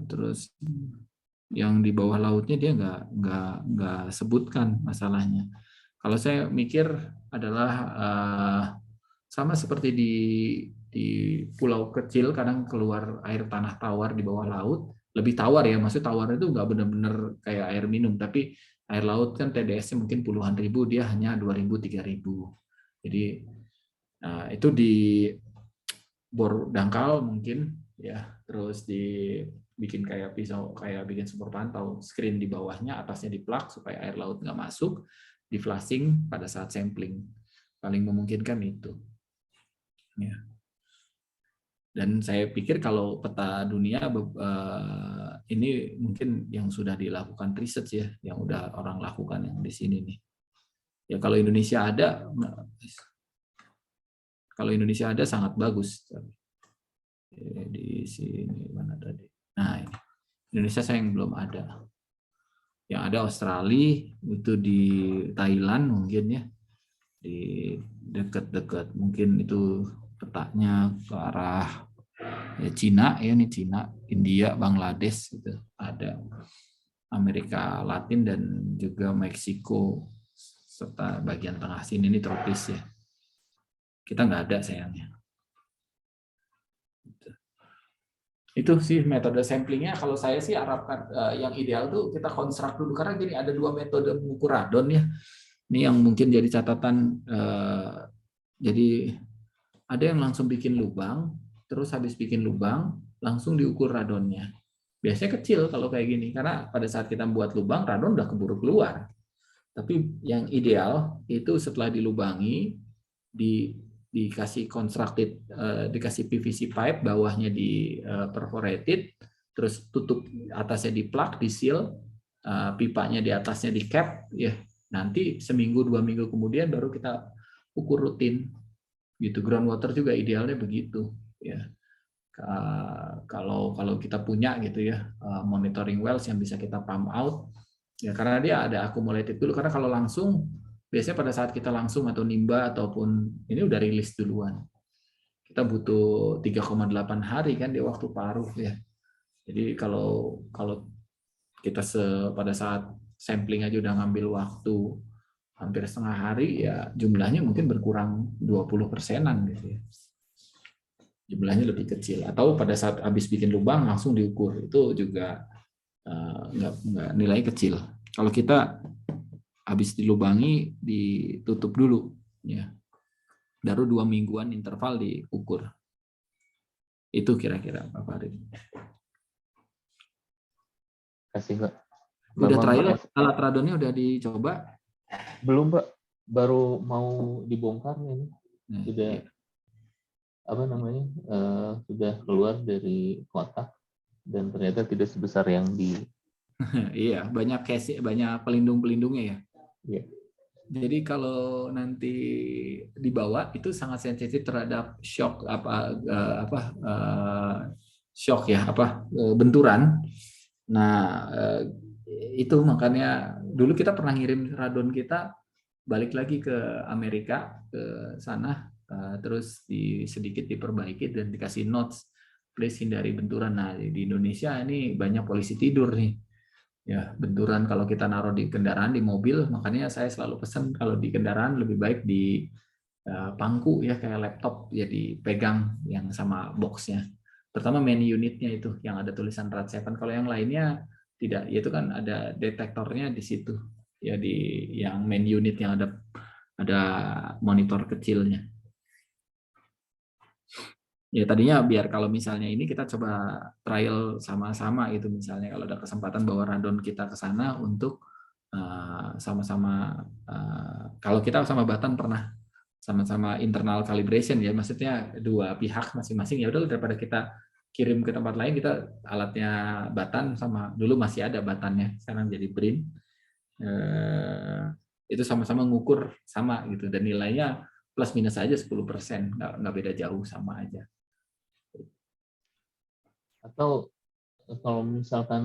Terus yang di bawah lautnya dia nggak sebutkan masalahnya. Kalau saya mikir adalah sama seperti di pulau kecil kadang keluar air tanah tawar di bawah laut, lebih tawar ya, maksud tawar itu nggak benar-benar kayak air minum, tapi air laut kan TDS-nya mungkin puluhan ribu, dia hanya 2.000 3.000. Jadi itu di bor dangkal mungkin ya, terus dibikin kayak pisau, kayak bikin sumur pantau, screen di bawahnya, atasnya diplak supaya air laut nggak masuk, di flashing pada saat sampling. Paling memungkinkan itu. Ya. Dan saya pikir kalau peta dunia ini mungkin yang sudah dilakukan research ya, yang udah orang lakukan yang di sini nih. Ya kalau Indonesia ada sangat bagus. Di sini mana tadi? Nah ini Indonesia sayang belum ada. Yang ada Australia itu di Thailand mungkin ya, di dekat-dekat mungkin itu petanya ke arah ya Cina ya, nih Cina, India, Bangladesh gitu ada, Amerika Latin dan juga Meksiko serta bagian tengah sini ini tropis ya. Kita nggak ada sayangnya. Itu sih metode samplingnya. Kalau saya sih harapkan yang ideal tuh kita konstruk dulu, karena gini ada dua metode mengukur radon ya. Ini yang mungkin jadi catatan. Jadi ada yang langsung bikin lubang, terus habis bikin lubang langsung diukur radonnya. Biasanya kecil kalau kayak gini, karena pada saat kita membuat lubang radon udah keburu keluar. Tapi yang ideal itu setelah dilubangi, dikasih constructed, dikasih PVC pipe, bawahnya di perforated, terus tutup atasnya di plug, di seal, pipanya di atasnya di cap, ya. Nanti seminggu 2 minggu kemudian baru kita ukur rutin. Gitu. Groundwater juga idealnya begitu, ya. Kalau kita punya gitu ya monitoring wells yang bisa kita pump out, ya karena dia ada accumulated dulu, karena kalau langsung biasanya pada saat kita langsung atau nimba ataupun ini udah rilis duluan. Kita butuh 3,8 hari kan di waktu paruh ya. Jadi kalau kita pada saat sampling aja udah ngambil waktu hampir setengah hari, ya jumlahnya mungkin berkurang 20%-an gitu ya. Jumlahnya lebih kecil. Atau pada saat habis bikin lubang langsung diukur, itu juga nggak nilai kecil. Kalau kita habis dilubangi ditutup dulu ya, baru 2 mingguan interval diukur. Itu kira-kira Pak Farid. Kasih Pak. Udah trial alat radonnya udah dicoba? Belum Pak, baru mau dibongkar nih. Sudah iya. Apa namanya? Sudah keluar dari kotak dan ternyata tidak sebesar yang di. Iya, banyak pelindung-pelindungnya ya. Iya. Jadi kalau nanti dibawa itu sangat sensitif terhadap shock shock ya, benturan. Nah, itu makanya dulu kita pernah ngirim radon kita balik lagi ke Amerika, ke sana, terus sedikit diperbaiki dan dikasih notes, please hindari benturan. Nah, di Indonesia ini banyak polisi tidur nih. Ya, benturan kalau kita naruh di kendaraan, di mobil, makanya saya selalu pesan kalau di kendaraan lebih baik di pangku ya, kayak laptop ya, dipegang yang sama boxnya. Pertama main unitnya itu yang ada tulisan RAD7. Kalau yang lainnya tidak, ya itu kan ada detektornya di situ ya, di yang main unit yang ada monitor kecilnya. Ya tadinya biar kalau misalnya ini kita coba trial sama-sama gitu, misalnya kalau ada kesempatan bawa radon kita ke sana untuk sama-sama, kalau kita sama Batan pernah sama-sama internal calibration ya, maksudnya dua pihak masing-masing, ya udah daripada kita kirim ke tempat lain, kita alatnya Batan sama, dulu masih ada Batannya, sekarang jadi Brin, itu sama-sama ngukur sama gitu, dan nilainya plus minus aja 10%, nggak beda jauh, sama aja. Atau kalau misalkan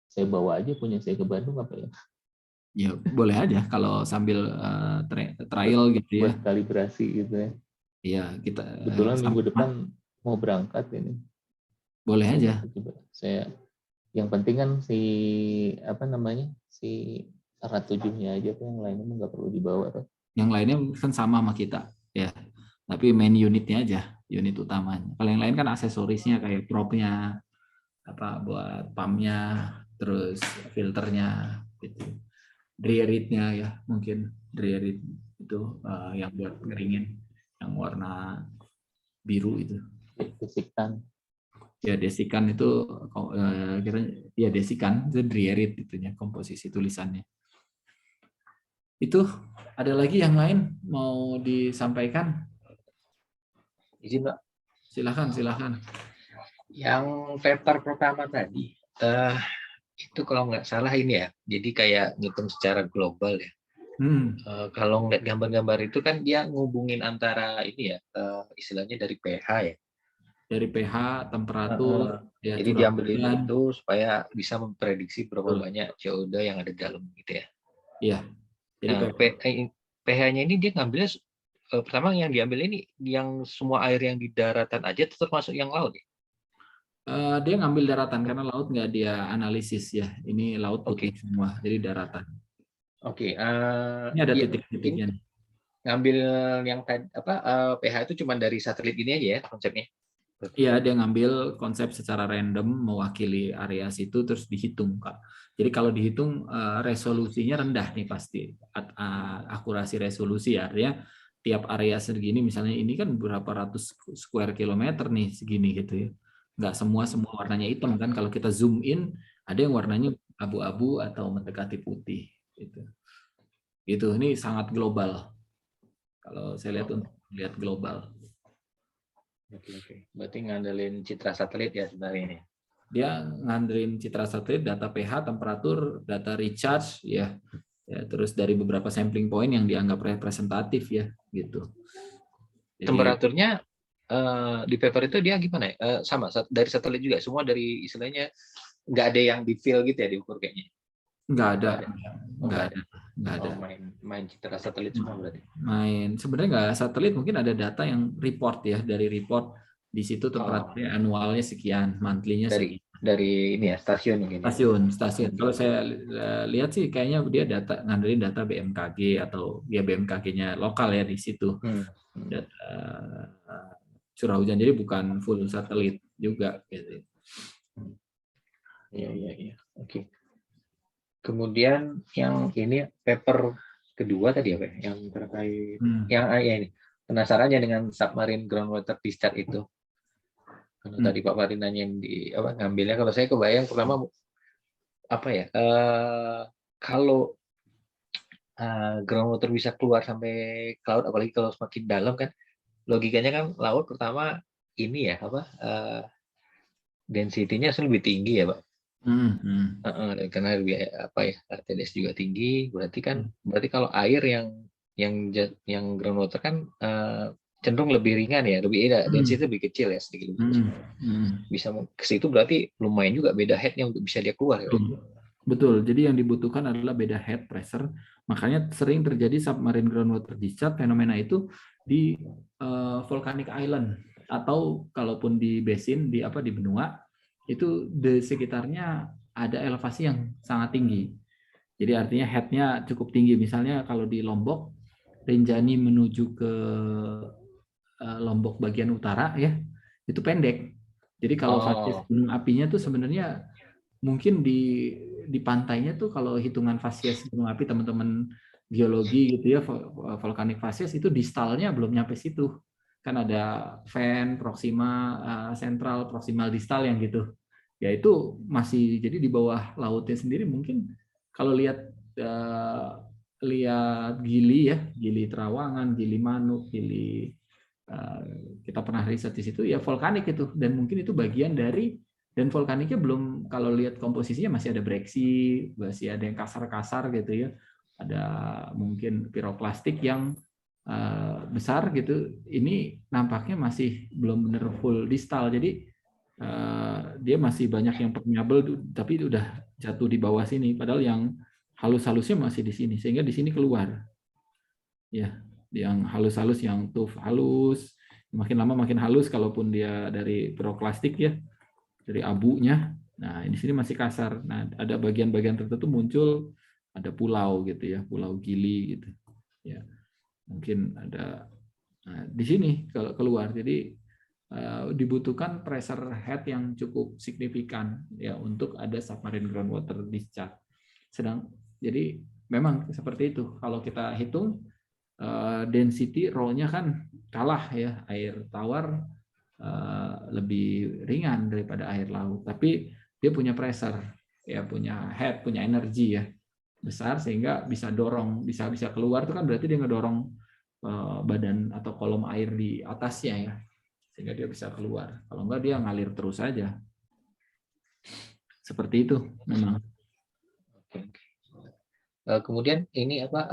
saya bawa aja punya saya ke Bandung apa ya? Ya boleh aja kalau sambil trial gitu ya. Buat kalibrasi gitu ya. Iya, kita kebetulan minggu depan mau berangkat ini. Boleh aja. Saya yang penting kan si RAD 7-nya aja, yang lainnya nggak perlu dibawa tuh. Yang lainnya kan sama kita ya. Tapi main unitnya aja, unit utamanya. Kalau yang lain kan aksesorisnya kayak propnya, buat pumpnya, terus filternya gitu. Drieritnya ya, mungkin drierit itu yang buat ngeringin, yang warna biru itu. Desikan. Ya desikan itu kita ya desikan itu drierit itunya, komposisi tulisannya. Itu ada lagi yang lain mau disampaikan? Izin Pak. Silakan. Yang paper pertama tadi, itu kalau nggak salah ini ya, jadi kayak ngitung secara global ya. Kalau ngeliat gambar-gambar itu kan dia ngubungin antara ini ya, istilahnya dari pH ya. Dari pH, temperatur. Ya, jadi diambil itu supaya bisa memprediksi berapa banyak CO2 yang ada di dalam gitu ya. Iya. Jadi nah, pH-nya ini dia ngambilnya pertama yang diambil ini yang semua air yang di daratan aja, termasuk yang laut ya? Dia ngambil daratan karena laut nggak dia analisis ya. Ini laut putih semua, jadi daratan. Oke. Ini ada titik-titiknya. Ngambil yang pH itu cuma dari satelit ini aja ya konsepnya? Iya, dia ngambil konsep secara random mewakili area situ terus dihitung, Kak. Jadi kalau dihitung resolusinya rendah nih pasti. Akurasi resolusi artinya tiap area segini, misalnya ini kan berapa ratus square kilometer nih segini gitu ya. Nggak semua warnanya hitam kan. Kalau kita zoom in, ada yang warnanya abu-abu atau mendekati putih gitu. Gitu, ini sangat global. Kalau saya lihat global. Oke. Berarti ngandelin citra satelit ya sebenarnya ini. Dia ngandelin citra satelit, data pH, temperatur, data recharge ya, terus dari beberapa sampling point yang dianggap representatif ya gitu. Jadi, temperaturnya di paper itu dia gimana ya? Sama dari satelit juga, semua dari istilahnya nggak ada yang di fill gitu ya diukur kayaknya? Nggak ada. Main citra satelit semua berarti. Sebenarnya nggak satelit, mungkin ada data yang report ya, dari report di situ temperaturnya annualnya sekian, monthly-nya sekian. Dari ini ya, stasiun mungkin. Stasiun. Kalau saya lihat sih kayaknya dia ngandelin data BMKG atau ya BMKG-nya lokal ya di situ. Data curah hujan, jadi bukan full satelit juga gitu. Iya. Oke. Kemudian yang ini paper kedua tadi apa ya? Yang terkait yang ini penasarannya dengan submarine groundwater discharge itu. Karena tadi Pak Farid nanya ngambilnya, kalau saya kebayang pertama kalau groundwater bisa keluar sampai ke laut, apalagi kalau semakin dalam kan, logikanya kan laut pertama ini ya density-nya lebih tinggi ya Pak. Karena lebih TDS juga tinggi, berarti kalau air yang groundwater kan cenderung lebih ringan ya, density lebih kecil ya, sedikit lebih kecil. Bisa ke situ berarti lumayan juga beda headnya untuk bisa dia keluar ya. Betul. Jadi yang dibutuhkan adalah beda head pressure. Makanya sering terjadi submarine groundwater discharge fenomena itu di volcanic island atau kalaupun di basin di benua itu di sekitarnya ada elevasi yang sangat tinggi. Jadi artinya headnya cukup tinggi. Misalnya kalau di Lombok, Rinjani menuju ke Lombok bagian utara ya itu pendek. Jadi kalau facies gunung apinya tuh sebenarnya mungkin di pantainya tuh kalau hitungan facies gunung api teman-teman geologi gitu ya volcanic facies itu distalnya belum nyampe situ. Kan ada fen, proxima central, proximal distal yang gitu. Ya itu masih jadi di bawah lautnya sendiri mungkin kalau lihat Gili ya, Gili Trawangan, Gili Manuk, Gili kita pernah riset di situ ya volkanik itu dan mungkin itu bagian dari dan vulkaniknya belum kalau lihat komposisinya masih ada breksi, masih ada yang kasar-kasar gitu ya. Ada mungkin piroklastik yang besar gitu. Ini nampaknya masih belum benar full distal. Jadi dia masih banyak yang permeable tapi udah jatuh di bawah sini padahal yang halus-halusnya masih di sini sehingga di sini keluar. Ya, yang halus-halus yang tuff halus, makin lama makin halus kalaupun dia dari piroklastik ya. Dari abunya. Nah, di sini masih kasar. Nah, ada bagian-bagian tertentu muncul ada pulau gitu ya, Pulau Gili gitu. Ya. Mungkin ada di sini kalau keluar. Jadi dibutuhkan pressure head yang cukup signifikan ya untuk ada submarine groundwater discharge. Jadi memang seperti itu. Kalau kita hitung density roll-nya kan kalah ya, air tawar lebih ringan daripada air laut, tapi dia punya pressure, ya punya head, punya energi ya besar sehingga bisa dorong, bisa keluar itu kan berarti dia ngedorong badan atau kolom air di atasnya ya, sehingga dia bisa keluar. Kalau enggak dia ngalir terus saja. Seperti itu memang. Kemudian ini apa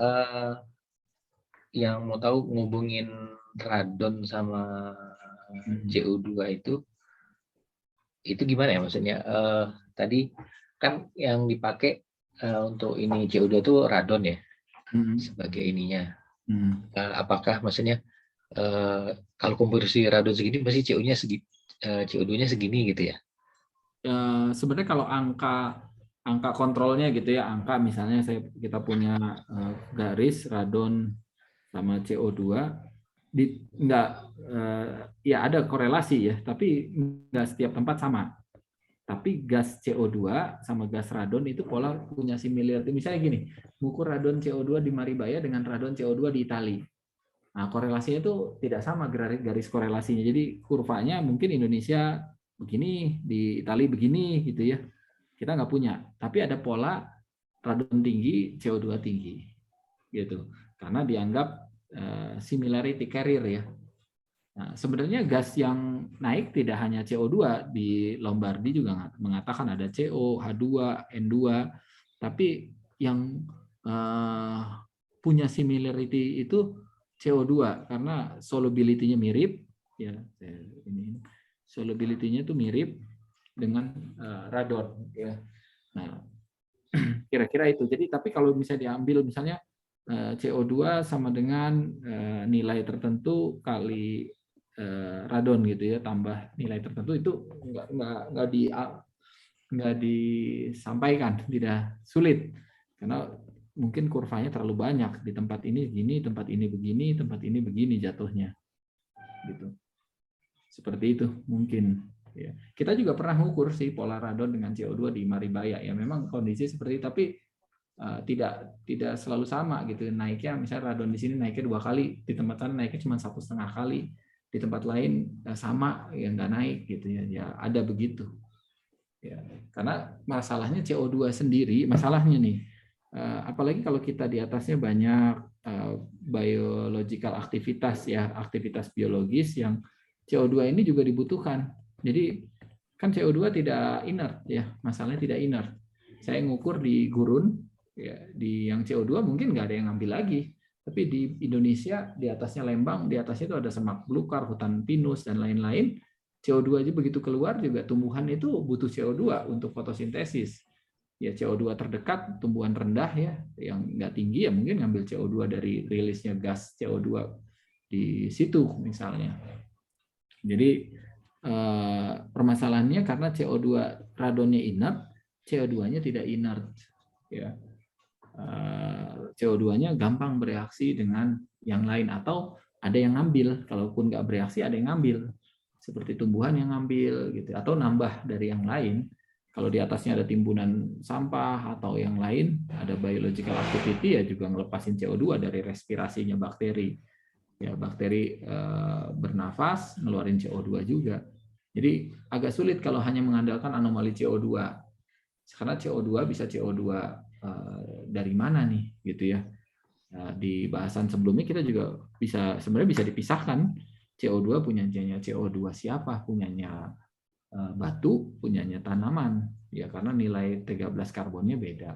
yang mau tahu ngubungin radon sama CO2 itu gimana ya maksudnya? Tadi kan yang dipakai untuk ini CO2 itu radon ya sebagai ininya. Apakah maksudnya kalau komposisi radon segini pasti CO2-nya segini gitu ya? Sebenarnya kalau angka kontrolnya gitu ya, angka misalnya kita punya garis radon sama CO2 ya ada korelasi ya, tapi nggak setiap tempat sama. Tapi gas CO2 sama gas radon itu pola punya similarity. Misalnya gini, mengukur radon CO2 di Maribaya dengan radon CO2 di Itali. Nah, korelasinya itu tidak sama garis korelasinya. Jadi kurvanya mungkin Indonesia begini, di Itali begini gitu ya. Kita nggak punya. Tapi ada pola radon tinggi, CO2 tinggi. Gitu. Karena dianggap similarity carrier ya. Nah, sebenarnya gas yang naik tidak hanya CO2, di Lombardi juga mengatakan ada CO, H2, N2, tapi yang punya similarity itu CO2 karena solubility-nya mirip ya, ini solubility-nya itu mirip dengan radon ya. Nah, kira-kira itu. Jadi tapi kalau misalnya diambil misalnya CO2 sama dengan nilai tertentu kali radon gitu ya, tambah nilai tertentu itu nggak disampaikan, tidak sulit karena mungkin kurvanya terlalu banyak di tempat ini begini, tempat ini begini, tempat ini begini jatuhnya gitu. Seperti itu mungkin ya. Kita juga pernah mengukur sih pola radon dengan CO2 di Maribaya ya, memang kondisi seperti itu, tapi tidak selalu sama gitu naiknya. Misalnya radon di sini naiknya 2 kali, di tempat lain naiknya cuma 1,5 kali, di tempat lain sama ya nggak naik gitu ya. Ya ada begitu ya, karena masalahnya CO2 sendiri masalahnya nih, apalagi kalau kita di atasnya banyak biological aktivitas ya, aktivitas biologis yang CO2 ini juga dibutuhkan. Jadi kan CO2 tidak inert ya, masalahnya tidak inert. Saya ngukur di gurun ya, di yang CO2 mungkin nggak ada yang ngambil lagi, Tapi di Indonesia, di atasnya Lembang, di atasnya itu ada semak belukar, hutan pinus, dan lain-lain. CO2 aja begitu keluar juga tumbuhan itu butuh CO2 untuk fotosintesis. Ya CO2 terdekat, tumbuhan rendah ya, yang nggak tinggi ya mungkin ngambil CO2 dari rilisnya gas CO2 di situ misalnya. Jadi permasalahannya karena CO2 radonnya inert, CO2-nya tidak inert. Ya. CO2-nya gampang bereaksi dengan yang lain atau ada yang ngambil, kalaupun nggak bereaksi ada yang ngambil, seperti tumbuhan yang ngambil gitu, atau nambah dari yang lain. Kalau di atasnya ada timbunan sampah atau yang lain, ada biological activity ya juga ngelepasin CO2 dari respirasinya bakteri. Ya bakteri bernafas ngeluarin CO2 juga. Jadi agak sulit kalau hanya mengandalkan anomali CO2. Karena CO2 bisa CO2 dari mana nih gitu ya. Di bahasan sebelumnya kita juga sebenarnya bisa dipisahkan CO2 punyanya CO2 siapa, punyanya batu, punyanya tanaman ya, karena nilai 13 karbonnya beda.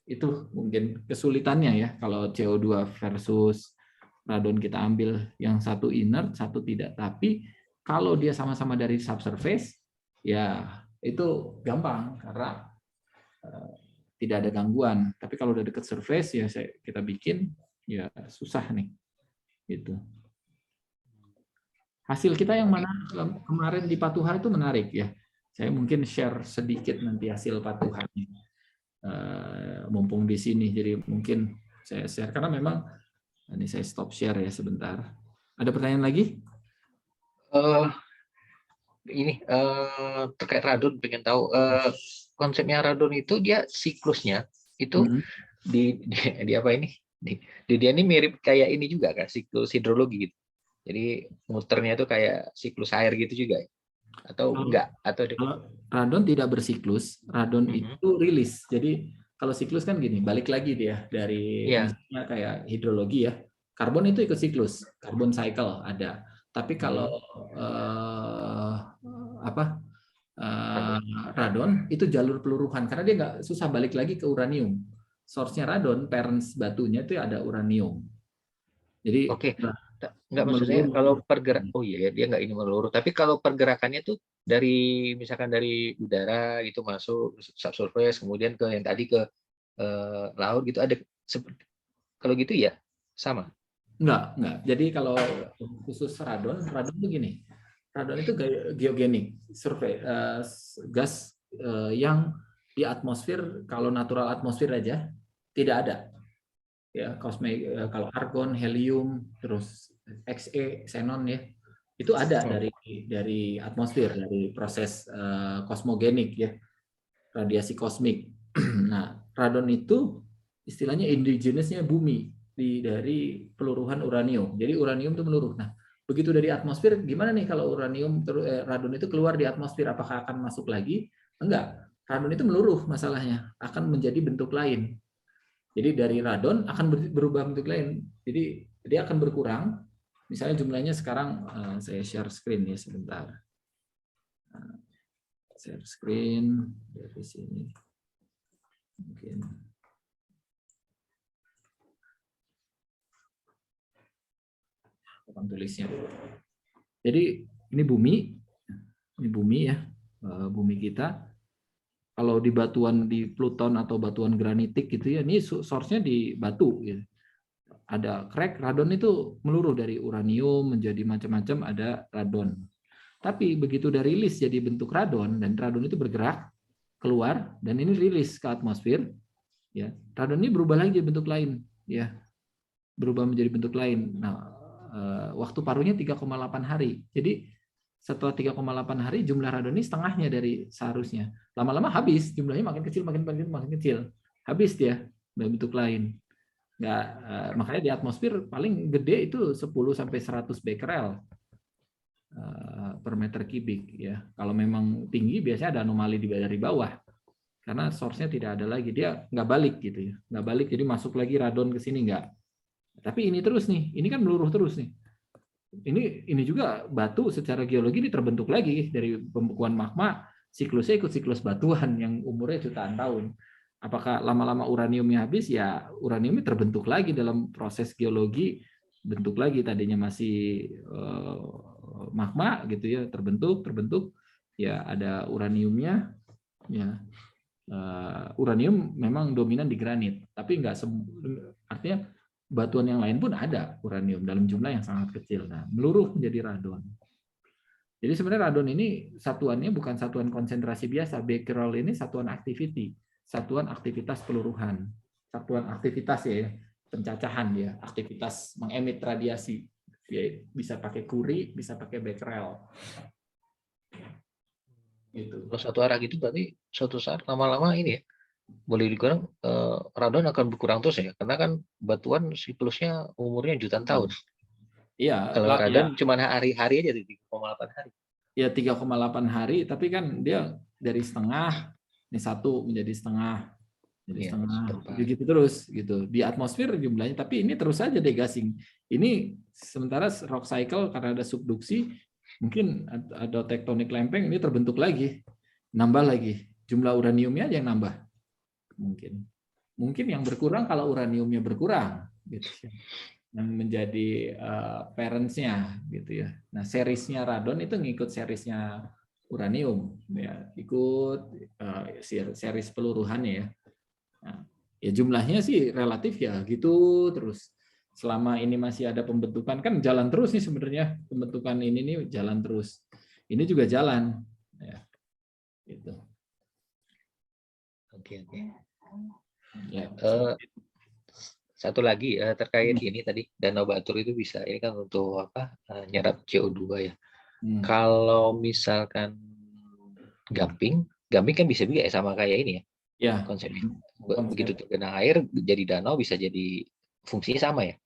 Itu mungkin kesulitannya ya kalau CO2 versus radon kita ambil yang satu inert, satu tidak. Tapi kalau dia sama-sama dari subsurface ya itu gampang karena tidak ada gangguan. Tapi kalau udah dekat surface ya kita bikin ya susah nih. Gitu. Hasil kita yang mana kemarin di Patuha itu menarik ya. Saya mungkin share sedikit nanti hasil Patuhanya. Mumpung di sini jadi mungkin saya share karena memang ini saya stop share ya sebentar. Ada pertanyaan lagi? Ini terkait radon, pengen tahu konsepnya radon itu dia siklusnya itu di apa ini? Di dia ini mirip kayak ini juga kan, siklus hidrologi gitu. Jadi muternya itu kayak siklus air gitu juga atau enggak? Atau kalau radon tidak bersiklus, radon itu rilis. Jadi kalau siklus kan gini, balik lagi dia dari misalnya kayak hidrologi ya. Karbon itu ikut siklus, carbon cycle ada. Tapi kalau radon itu jalur peluruhan karena dia nggak susah balik lagi ke uranium. Source-nya radon, parents batunya itu ada uranium. Jadi nggak maksudnya kalau dia nggak ini meluru. Tapi kalau pergerakannya tuh dari misalkan dari udara gitu masuk subsurface kemudian ke yang tadi ke laut gitu ada kalau gitu ya sama. Enggak. Jadi kalau khusus radon itu gini. Radon itu geogenik, survei gas yang di atmosfer, kalau natural atmosfer aja tidak ada. Ya, kalau argon, helium, terus Xe, xenon ya. Itu ada dari atmosfer, dari proses kosmogenik ya. Radiasi kosmik. Nah, radon itu istilahnya indigenous-nya bumi dari peluruhan uranium. Jadi uranium itu meluruh. Nah, begitu dari atmosfer, gimana nih kalau radon itu keluar di atmosfer, apakah akan masuk lagi? Enggak. Radon itu meluruh masalahnya, akan menjadi bentuk lain. Jadi dari radon akan berubah bentuk lain. Jadi dia akan berkurang. Misalnya jumlahnya sekarang saya share screen ya sebentar. Share screen dari sini. Mungkin papan tulisnya. Jadi ini bumi ya, bumi kita. Kalau di batuan di Pluton atau batuan granitik gitu ya, ini source-nya di batu. Gitu. Ada crack, radon itu meluruh dari uranium menjadi macam-macam, ada radon. Tapi begitu udah rilis jadi bentuk radon dan radon itu bergerak keluar dan ini rilis ke atmosfer, ya radon ini berubah lagi jadi bentuk lain, ya berubah menjadi bentuk lain. Nah, waktu paruhnya 3,8 hari. Jadi setelah 3,8 hari jumlah radon ini setengahnya dari seharusnya. Lama-lama habis, jumlahnya makin kecil, makin kecil. Habis dia bentuk lain. Nggak, makanya di atmosfer paling gede itu 10 sampai 100 becquerel per meter kubik ya. Kalau memang tinggi biasanya ada anomali dari bawah. Karena source-nya tidak ada lagi, dia nggak balik gitu ya. Nggak balik jadi masuk lagi radon ke sini nggak. Tapi ini terus nih, ini kan meluruh terus nih. Ini juga batu secara geologi ini terbentuk lagi dari pembekuan magma, siklusnya ikut siklus batuan yang umurnya jutaan tahun. Apakah lama-lama uraniumnya habis? Ya uraniumnya terbentuk lagi dalam proses geologi, bentuk lagi, tadinya masih magma gitu ya, terbentuk ya ada uraniumnya ya. Uranium memang dominan di granit, tapi artinya batuan yang lain pun ada uranium dalam jumlah yang sangat kecil. Nah, meluruh menjadi radon. Jadi sebenarnya radon ini satuannya bukan satuan konsentrasi biasa. Becquerel ini satuan activity, satuan aktivitas peluruhan, satuan aktivitas ya, pencacahan ya, aktivitas mengemit radiasi. Ya, bisa pakai Curie, bisa pakai Becquerel. Gitu. Kalau satu arah gitu berarti suatu saat lama-lama ini ya, boleh dibilang radon akan berkurang terus ya, karena kan batuan siklusnya umurnya jutaan tahun. Iya, Kalau radon ya. cuma hari-hari aja, 3,8 hari. Ya 3,8 hari, tapi kan dia dari setengah, ini 1 menjadi setengah, jadi setengah, begitu terus gitu. Di atmosfer jumlahnya, tapi ini terus saja degassing. Ini sementara rock cycle karena ada subduksi, mungkin ada tektonik lempeng, ini terbentuk lagi, nambah lagi. Jumlah uraniumnya aja yang nambah. Mungkin yang berkurang kalau uraniumnya berkurang, gitu. Yang menjadi parents-nya gitu ya. Nah, seriesnya radon itu ngikut seriesnya uranium ya, ikut series peluruhannya ya. Nah, ya jumlahnya sih relatif ya gitu terus. Selama ini masih ada pembentukan kan jalan terus nih sebenarnya, pembentukan ini nih jalan terus. Ini juga jalan ya. Gitu. Oke. Ya. Satu lagi terkait ini tadi Danau Batur itu bisa ini kan untuk apa, nyerap CO2 ya. Kalau misalkan gamping kan bisa juga ya sama kayak ini ya. Ya. Konsepnya. Begitu terkena air jadi danau bisa jadi fungsinya sama ya.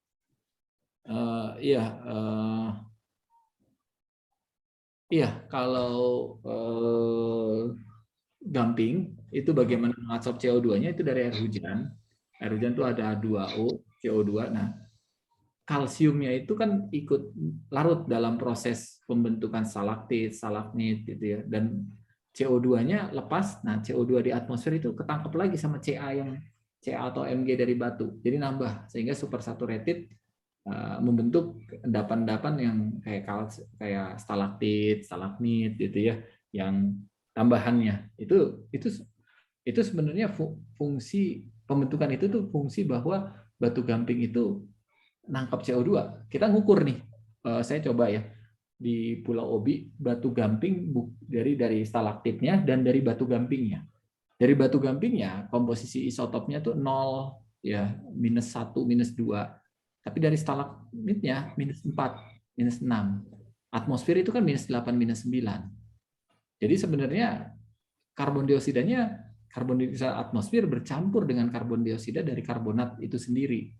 Iya, kalau gamping itu bagaimana mengadsorb CO2-nya itu dari air hujan. Air hujan itu ada H2O, CO2. Nah, kalsiumnya itu kan ikut larut dalam proses pembentukan stalaktit, stalagmit gitu ya. Dan CO2-nya lepas. Nah, CO2 di atmosfer itu ketangkep lagi sama Ca atau Mg dari batu. Jadi nambah sehingga supersaturated membentuk endapan-endapan yang kayak stalaktit, stalagmit gitu ya, yang tambahannya. Itu sebenarnya fungsi pembentukan itu tuh fungsi bahwa batu gamping itu nangkap CO2. Kita ngukur nih, saya coba ya di Pulau Obi, batu gamping dari stalaktitnya dan dari batu gampingnya. Dari batu gampingnya komposisi isotopnya tuh 0 ya, -1, -2. Tapi dari stalagmitnya -4, -6. Atmosfer itu kan -8, -9. Jadi sebenarnya karbon dioksida atmosfer bercampur dengan karbon dioksida dari karbonat itu sendiri.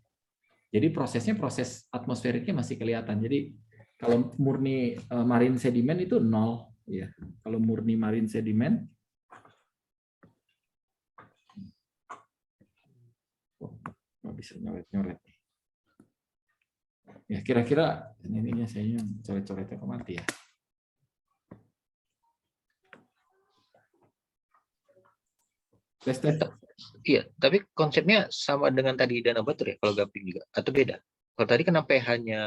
Jadi proses atmosferiknya masih kelihatan. Jadi kalau murni marine sedimen itu 0 ya. Kalau murni marine sedimen nggak bisa nyoret-nyoret. Ya kira-kira ininya saya coret-coretnya kok mati ya. Tes. Iya, tapi konsepnya sama dengan tadi Danau Batur ya kalau gamping juga atau beda? Kalau tadi kan pH-nya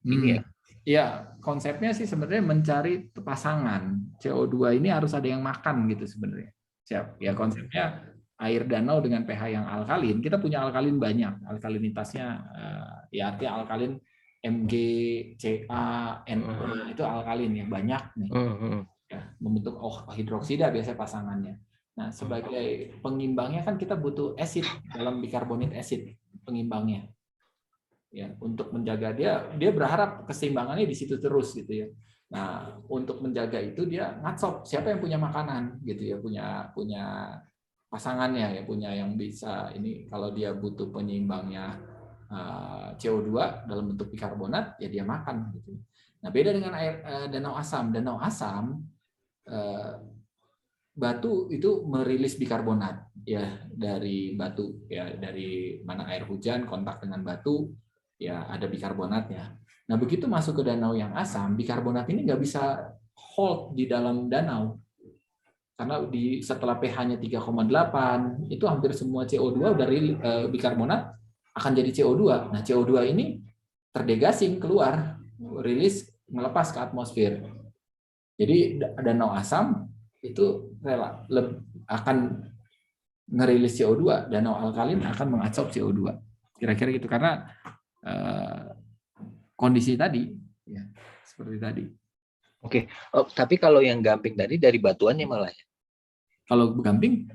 ini ya. Ya, konsepnya sih sebenarnya mencari pasangan. CO2 ini harus ada yang makan gitu sebenarnya. Siap. Ya konsepnya air danau dengan pH yang alkalin. Kita punya alkalin banyak. Alkalinitasnya ya artinya alkalin Mg, Ca, Na itu alkalin ya banyak nih. Ya, membentuk hidroksida biasanya pasangannya. Nah, sebagai pengimbangnya kan kita butuh asid dalam bikarbonat acid pengimbangnya. Ya, untuk menjaga dia berharap keseimbangannya di situ terus gitu ya. Nah, untuk menjaga itu dia ngadsorb siapa yang punya makanan gitu ya, punya pasangannya ya, punya yang bisa ini kalau dia butuh penyeimbangnya CO2 dalam bentuk bikarbonat ya dia makan gitu. Nah, beda dengan air danau asam. Danau asam batu itu merilis bikarbonat ya dari batu ya, dari mana air hujan kontak dengan batu ya ada bikarbonatnya. Nah begitu masuk ke danau yang asam, bikarbonat ini nggak bisa hold di dalam danau karena setelah pH-nya 3,8 itu hampir semua CO2 dari bikarbonat akan jadi CO2. Nah, CO2 ini terdegasing keluar, rilis melepas ke atmosfer. Jadi danau asam itu akan ngerilis CO2, danau alkalin akan mengabsorb CO2. Kira-kira gitu, karena kondisi tadi ya seperti tadi. Oke. Oh, tapi kalau yang gamping tadi dari batuannya malah ya. Kalau gamping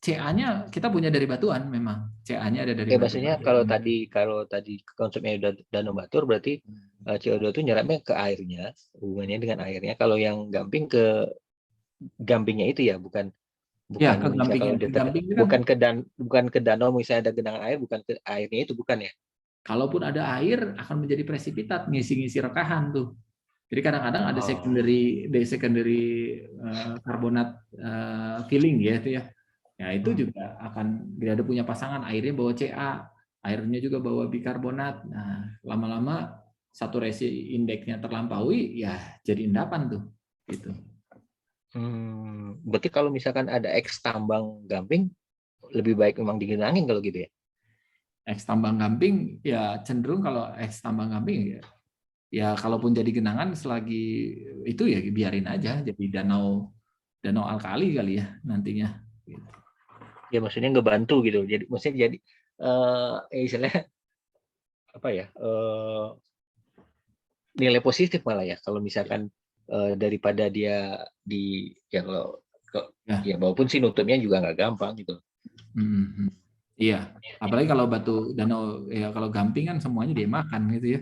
CA-nya kita punya dari batuan, memang CA-nya ada dari batuan. Maksudnya kalau tadi konsepnya udah danau batur, berarti CO2 itu nyerapnya ke airnya, hubungannya dengan airnya. Kalau yang gamping ke gampingnya itu ya, bukan Ya, ke misalnya gamping kan, bukan ke danau misalnya ada genangan air, bukan ke airnya itu, bukan ya. Kalaupun ada air akan menjadi presipitat, ngisi-ngisi rekahan tuh. Jadi kadang-kadang ada secondary karbonat filling ya itu ya. Ya itu juga akan dia ada punya pasangan, airnya bawa Ca, airnya juga bawa bikarbonat. Nah, lama-lama saturasi indeksnya terlampaui, ya jadi endapan tuh. Gitu. Berarti kalau misalkan ada X tambang gamping, lebih baik memang digenangin kalau gitu ya? X tambang gamping, ya cenderung kalau X tambang gamping ya kalaupun jadi genangan selagi itu ya biarin aja jadi danau alkali kali ya nantinya. Gitu. Ya maksudnya ngebantu gitu. Jadi maksudnya jadi istilahnya apa ya? Nilai positif malah ya kalau misalkan daripada dia ya walaupun sih nutupnya juga nggak gampang gitu. Iya, apalagi kalau batu danau ya kalau gamping kan semuanya dia makan gitu ya,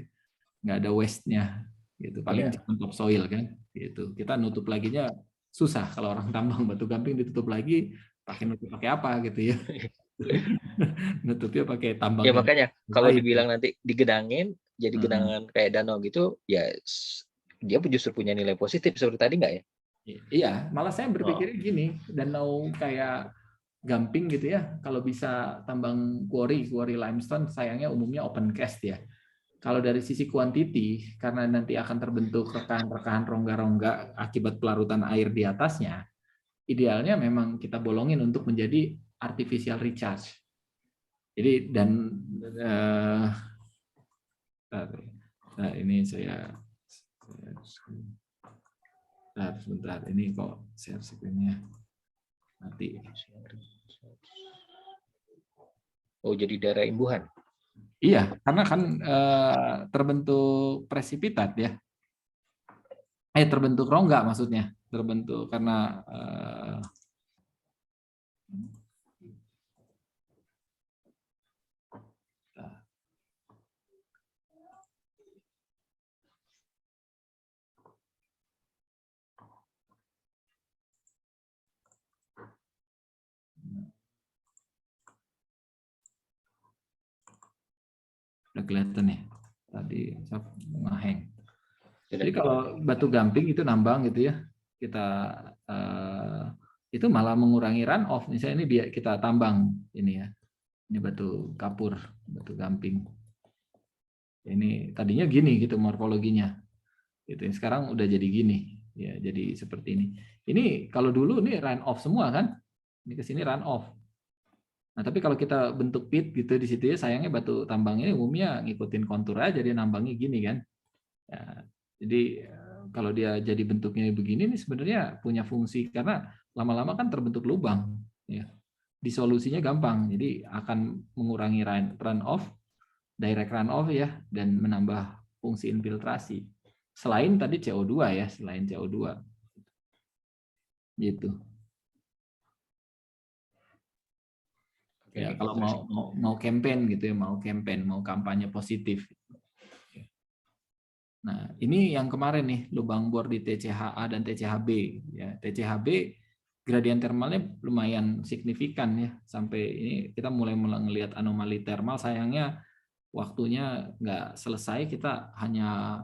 nggak ada waste-nya gitu. Paling topsoil kan, gitu. Kita nutup laginya susah kalau orang tambang batu gamping ditutup lagi pakai apa gitu ya. Nutupnya pakai tambang. Ya makanya kalau dibilang nanti digenangin jadi genangan kayak danau gitu, ya dia justru punya nilai positif seperti tadi nggak ya? Iya, malah saya berpikir gini, danau kayak gamping gitu ya, kalau bisa tambang quarry limestone, sayangnya umumnya open cast ya. Kalau dari sisi kuantiti, karena nanti akan terbentuk rekahan-rekahan rongga-rongga akibat pelarutan air di atasnya, idealnya memang kita bolongin untuk menjadi artificial recharge. Jadi ini saya sebentar, ini kok share screen-nya mati. Oh, jadi daerah imbuhan. Iya, karena kan terbentuk presipitat ya. Terbentuk rongga maksudnya, terbentuk karena udah kelihatan ya tadi ngehang. Jadi kalau batu gamping itu nambang gitu ya, kita itu malah mengurangi runoff. Misalnya ini biar kita tambang ini ya, ini batu kapur, batu gamping. Ini tadinya gini gitu morfologinya, gitu. Sekarang udah jadi gini, ya jadi seperti ini. Ini kalau dulu ini runoff semua kan, ini ke sini runoff. Nah, tapi kalau kita bentuk pit gitu di situ ya, sayangnya batu tambang ini umumnya ngikutin kontur aja, dia nambangnya gini kan. Ya, jadi kalau dia jadi bentuknya begini nih sebenarnya punya fungsi karena lama-lama kan terbentuk lubang. Ya. Disolusinya gampang, jadi akan mengurangi runoff, direct runoff ya, dan menambah fungsi infiltrasi. Selain tadi CO2 ya, selain CO2. Gitu. Ya, kalau mau campaign gitu ya, mau kampanye positif. Nah, ini yang kemarin nih lubang bor di TCHA dan TCHB ya. TCHB gradien termalnya lumayan signifikan ya. Sampai ini kita mulai melihat anomali termal, sayangnya waktunya nggak selesai, kita hanya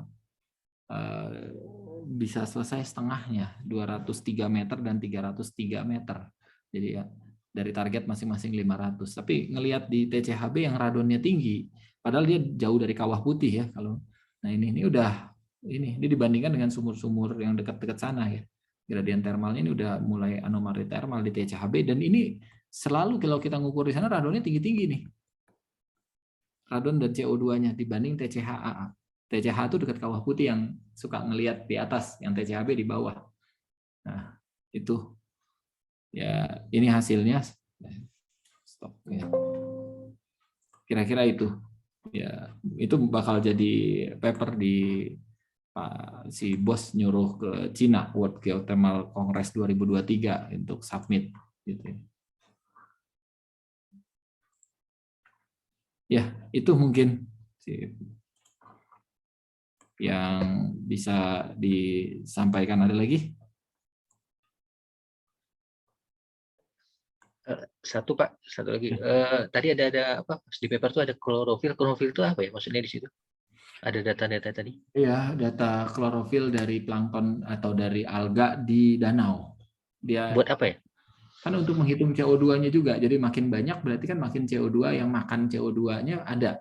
bisa selesai setengahnya, 203 meter dan 303 meter. Jadi ya dari target masing-masing 500. Tapi ngelihat di TCHB yang radonnya tinggi, padahal dia jauh dari kawah putih ya. Kalau nah ini udah ini dibandingkan dengan sumur-sumur yang dekat-dekat sana ya. Gradien termalnya ini udah mulai anomali termal di TCHB, dan ini selalu kalau kita ngukur di sana radonnya tinggi-tinggi nih. Radon dan CO2-nya dibanding TCH-AA. TCH itu dekat kawah putih yang suka ngelihat di atas, yang TCHB di bawah. Nah, itu ya ini hasilnya. Stop ya. Kira-kira itu. Ya, itu bakal jadi paper di si bos nyuruh ke Cina World Geothermal Congress 2023 untuk submit gitu. Ya, itu mungkin yang bisa disampaikan. Ada lagi? Satu Pak, satu lagi. Tadi ada apa? Di paper tuh ada klorofil. Klorofil itu apa ya maksudnya di situ? Ada data-data tadi? Iya, data klorofil dari plankton atau dari alga di danau. Dia buat apa ya? Kan untuk menghitung CO2-nya juga. Jadi makin banyak berarti kan makin CO2 yang makan CO2-nya ada.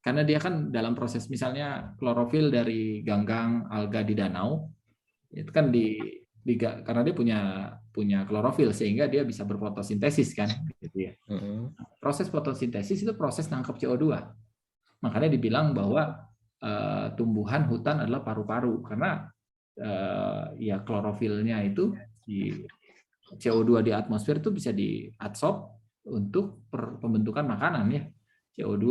Karena dia kan dalam proses, misalnya klorofil dari ganggang alga di danau, itu kan karena dia punya klorofil sehingga dia bisa berfotosintesis kan, gitu ya. Proses fotosintesis itu proses nangkep CO2. Makanya dibilang bahwa tumbuhan hutan adalah paru-paru, karena ya klorofilnya itu di CO2 di atmosfer itu bisa diadsorb untuk pembentukan makanan ya. CO2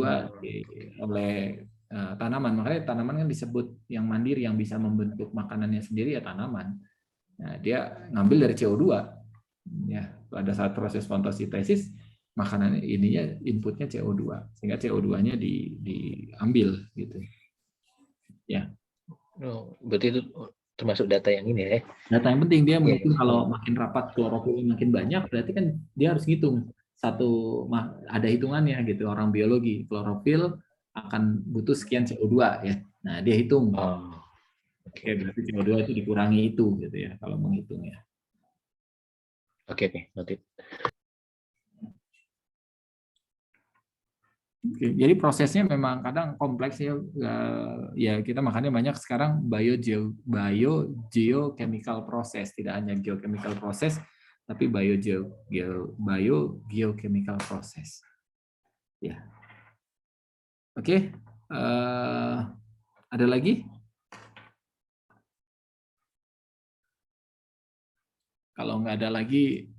oleh tanaman. Makanya tanaman kan disebut yang mandiri, yang bisa membentuk makanannya sendiri ya tanaman. Nah, dia ngambil dari CO2 ya. Pada saat proses fotosintesis makanan ininya inputnya CO2 sehingga CO2-nya diambil gitu. Ya. Oh, berarti itu termasuk data yang ini ya. Data yang penting dia menghitung kalau makin rapat klorofil makin banyak, berarti kan dia harus ngitung ada hitungannya gitu. Orang biologi klorofil akan butuh sekian CO2 ya. Nah, dia hitung. Oke, berarti CO2 itu dikurangi itu gitu ya kalau menghitungnya. Oke, noted. Jadi prosesnya memang kadang kompleks ya. Ya kita makanya banyak sekarang biogeochemical proses, tidak hanya geochemical proses, tapi biogeochemical proses. Ya. Oke. Ada lagi? Kalau nggak ada lagi,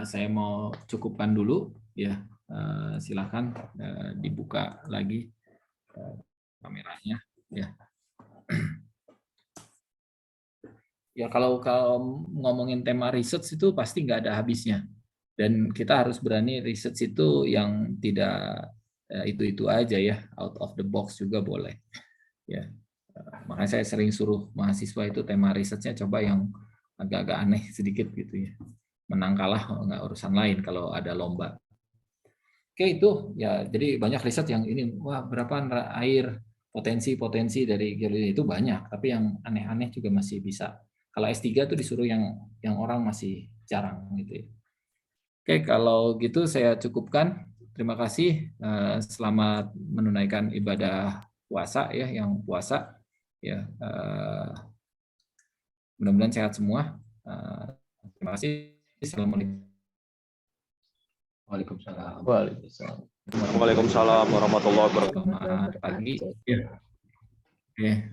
saya mau cukupkan dulu ya. Silakan dibuka lagi kameranya ya. Ya kalau ngomongin tema research itu pasti nggak ada habisnya, dan kita harus berani research itu yang tidak itu aja ya, out of the box juga boleh ya. Makanya saya sering suruh mahasiswa itu tema researchnya coba yang agak-agak aneh sedikit gitu ya. Menang kalah nggak urusan lain kalau ada lomba. Oke, itu ya, jadi banyak riset yang ini, wah berapa air, potensi dari geologi itu banyak, tapi yang aneh-aneh juga masih bisa. Kalau S3 itu disuruh yang orang masih jarang gitu ya. Oke, kalau gitu saya cukupkan. Terima kasih. Selamat menunaikan ibadah puasa ya, yang puasa ya. Mudah-mudahan sehat semua. Terima kasih. Assalamualaikum. Waalaikumsalam. Waalaikumsalam warahmatullahi wabarakatuh. Selamat pagi. Ya. Oke.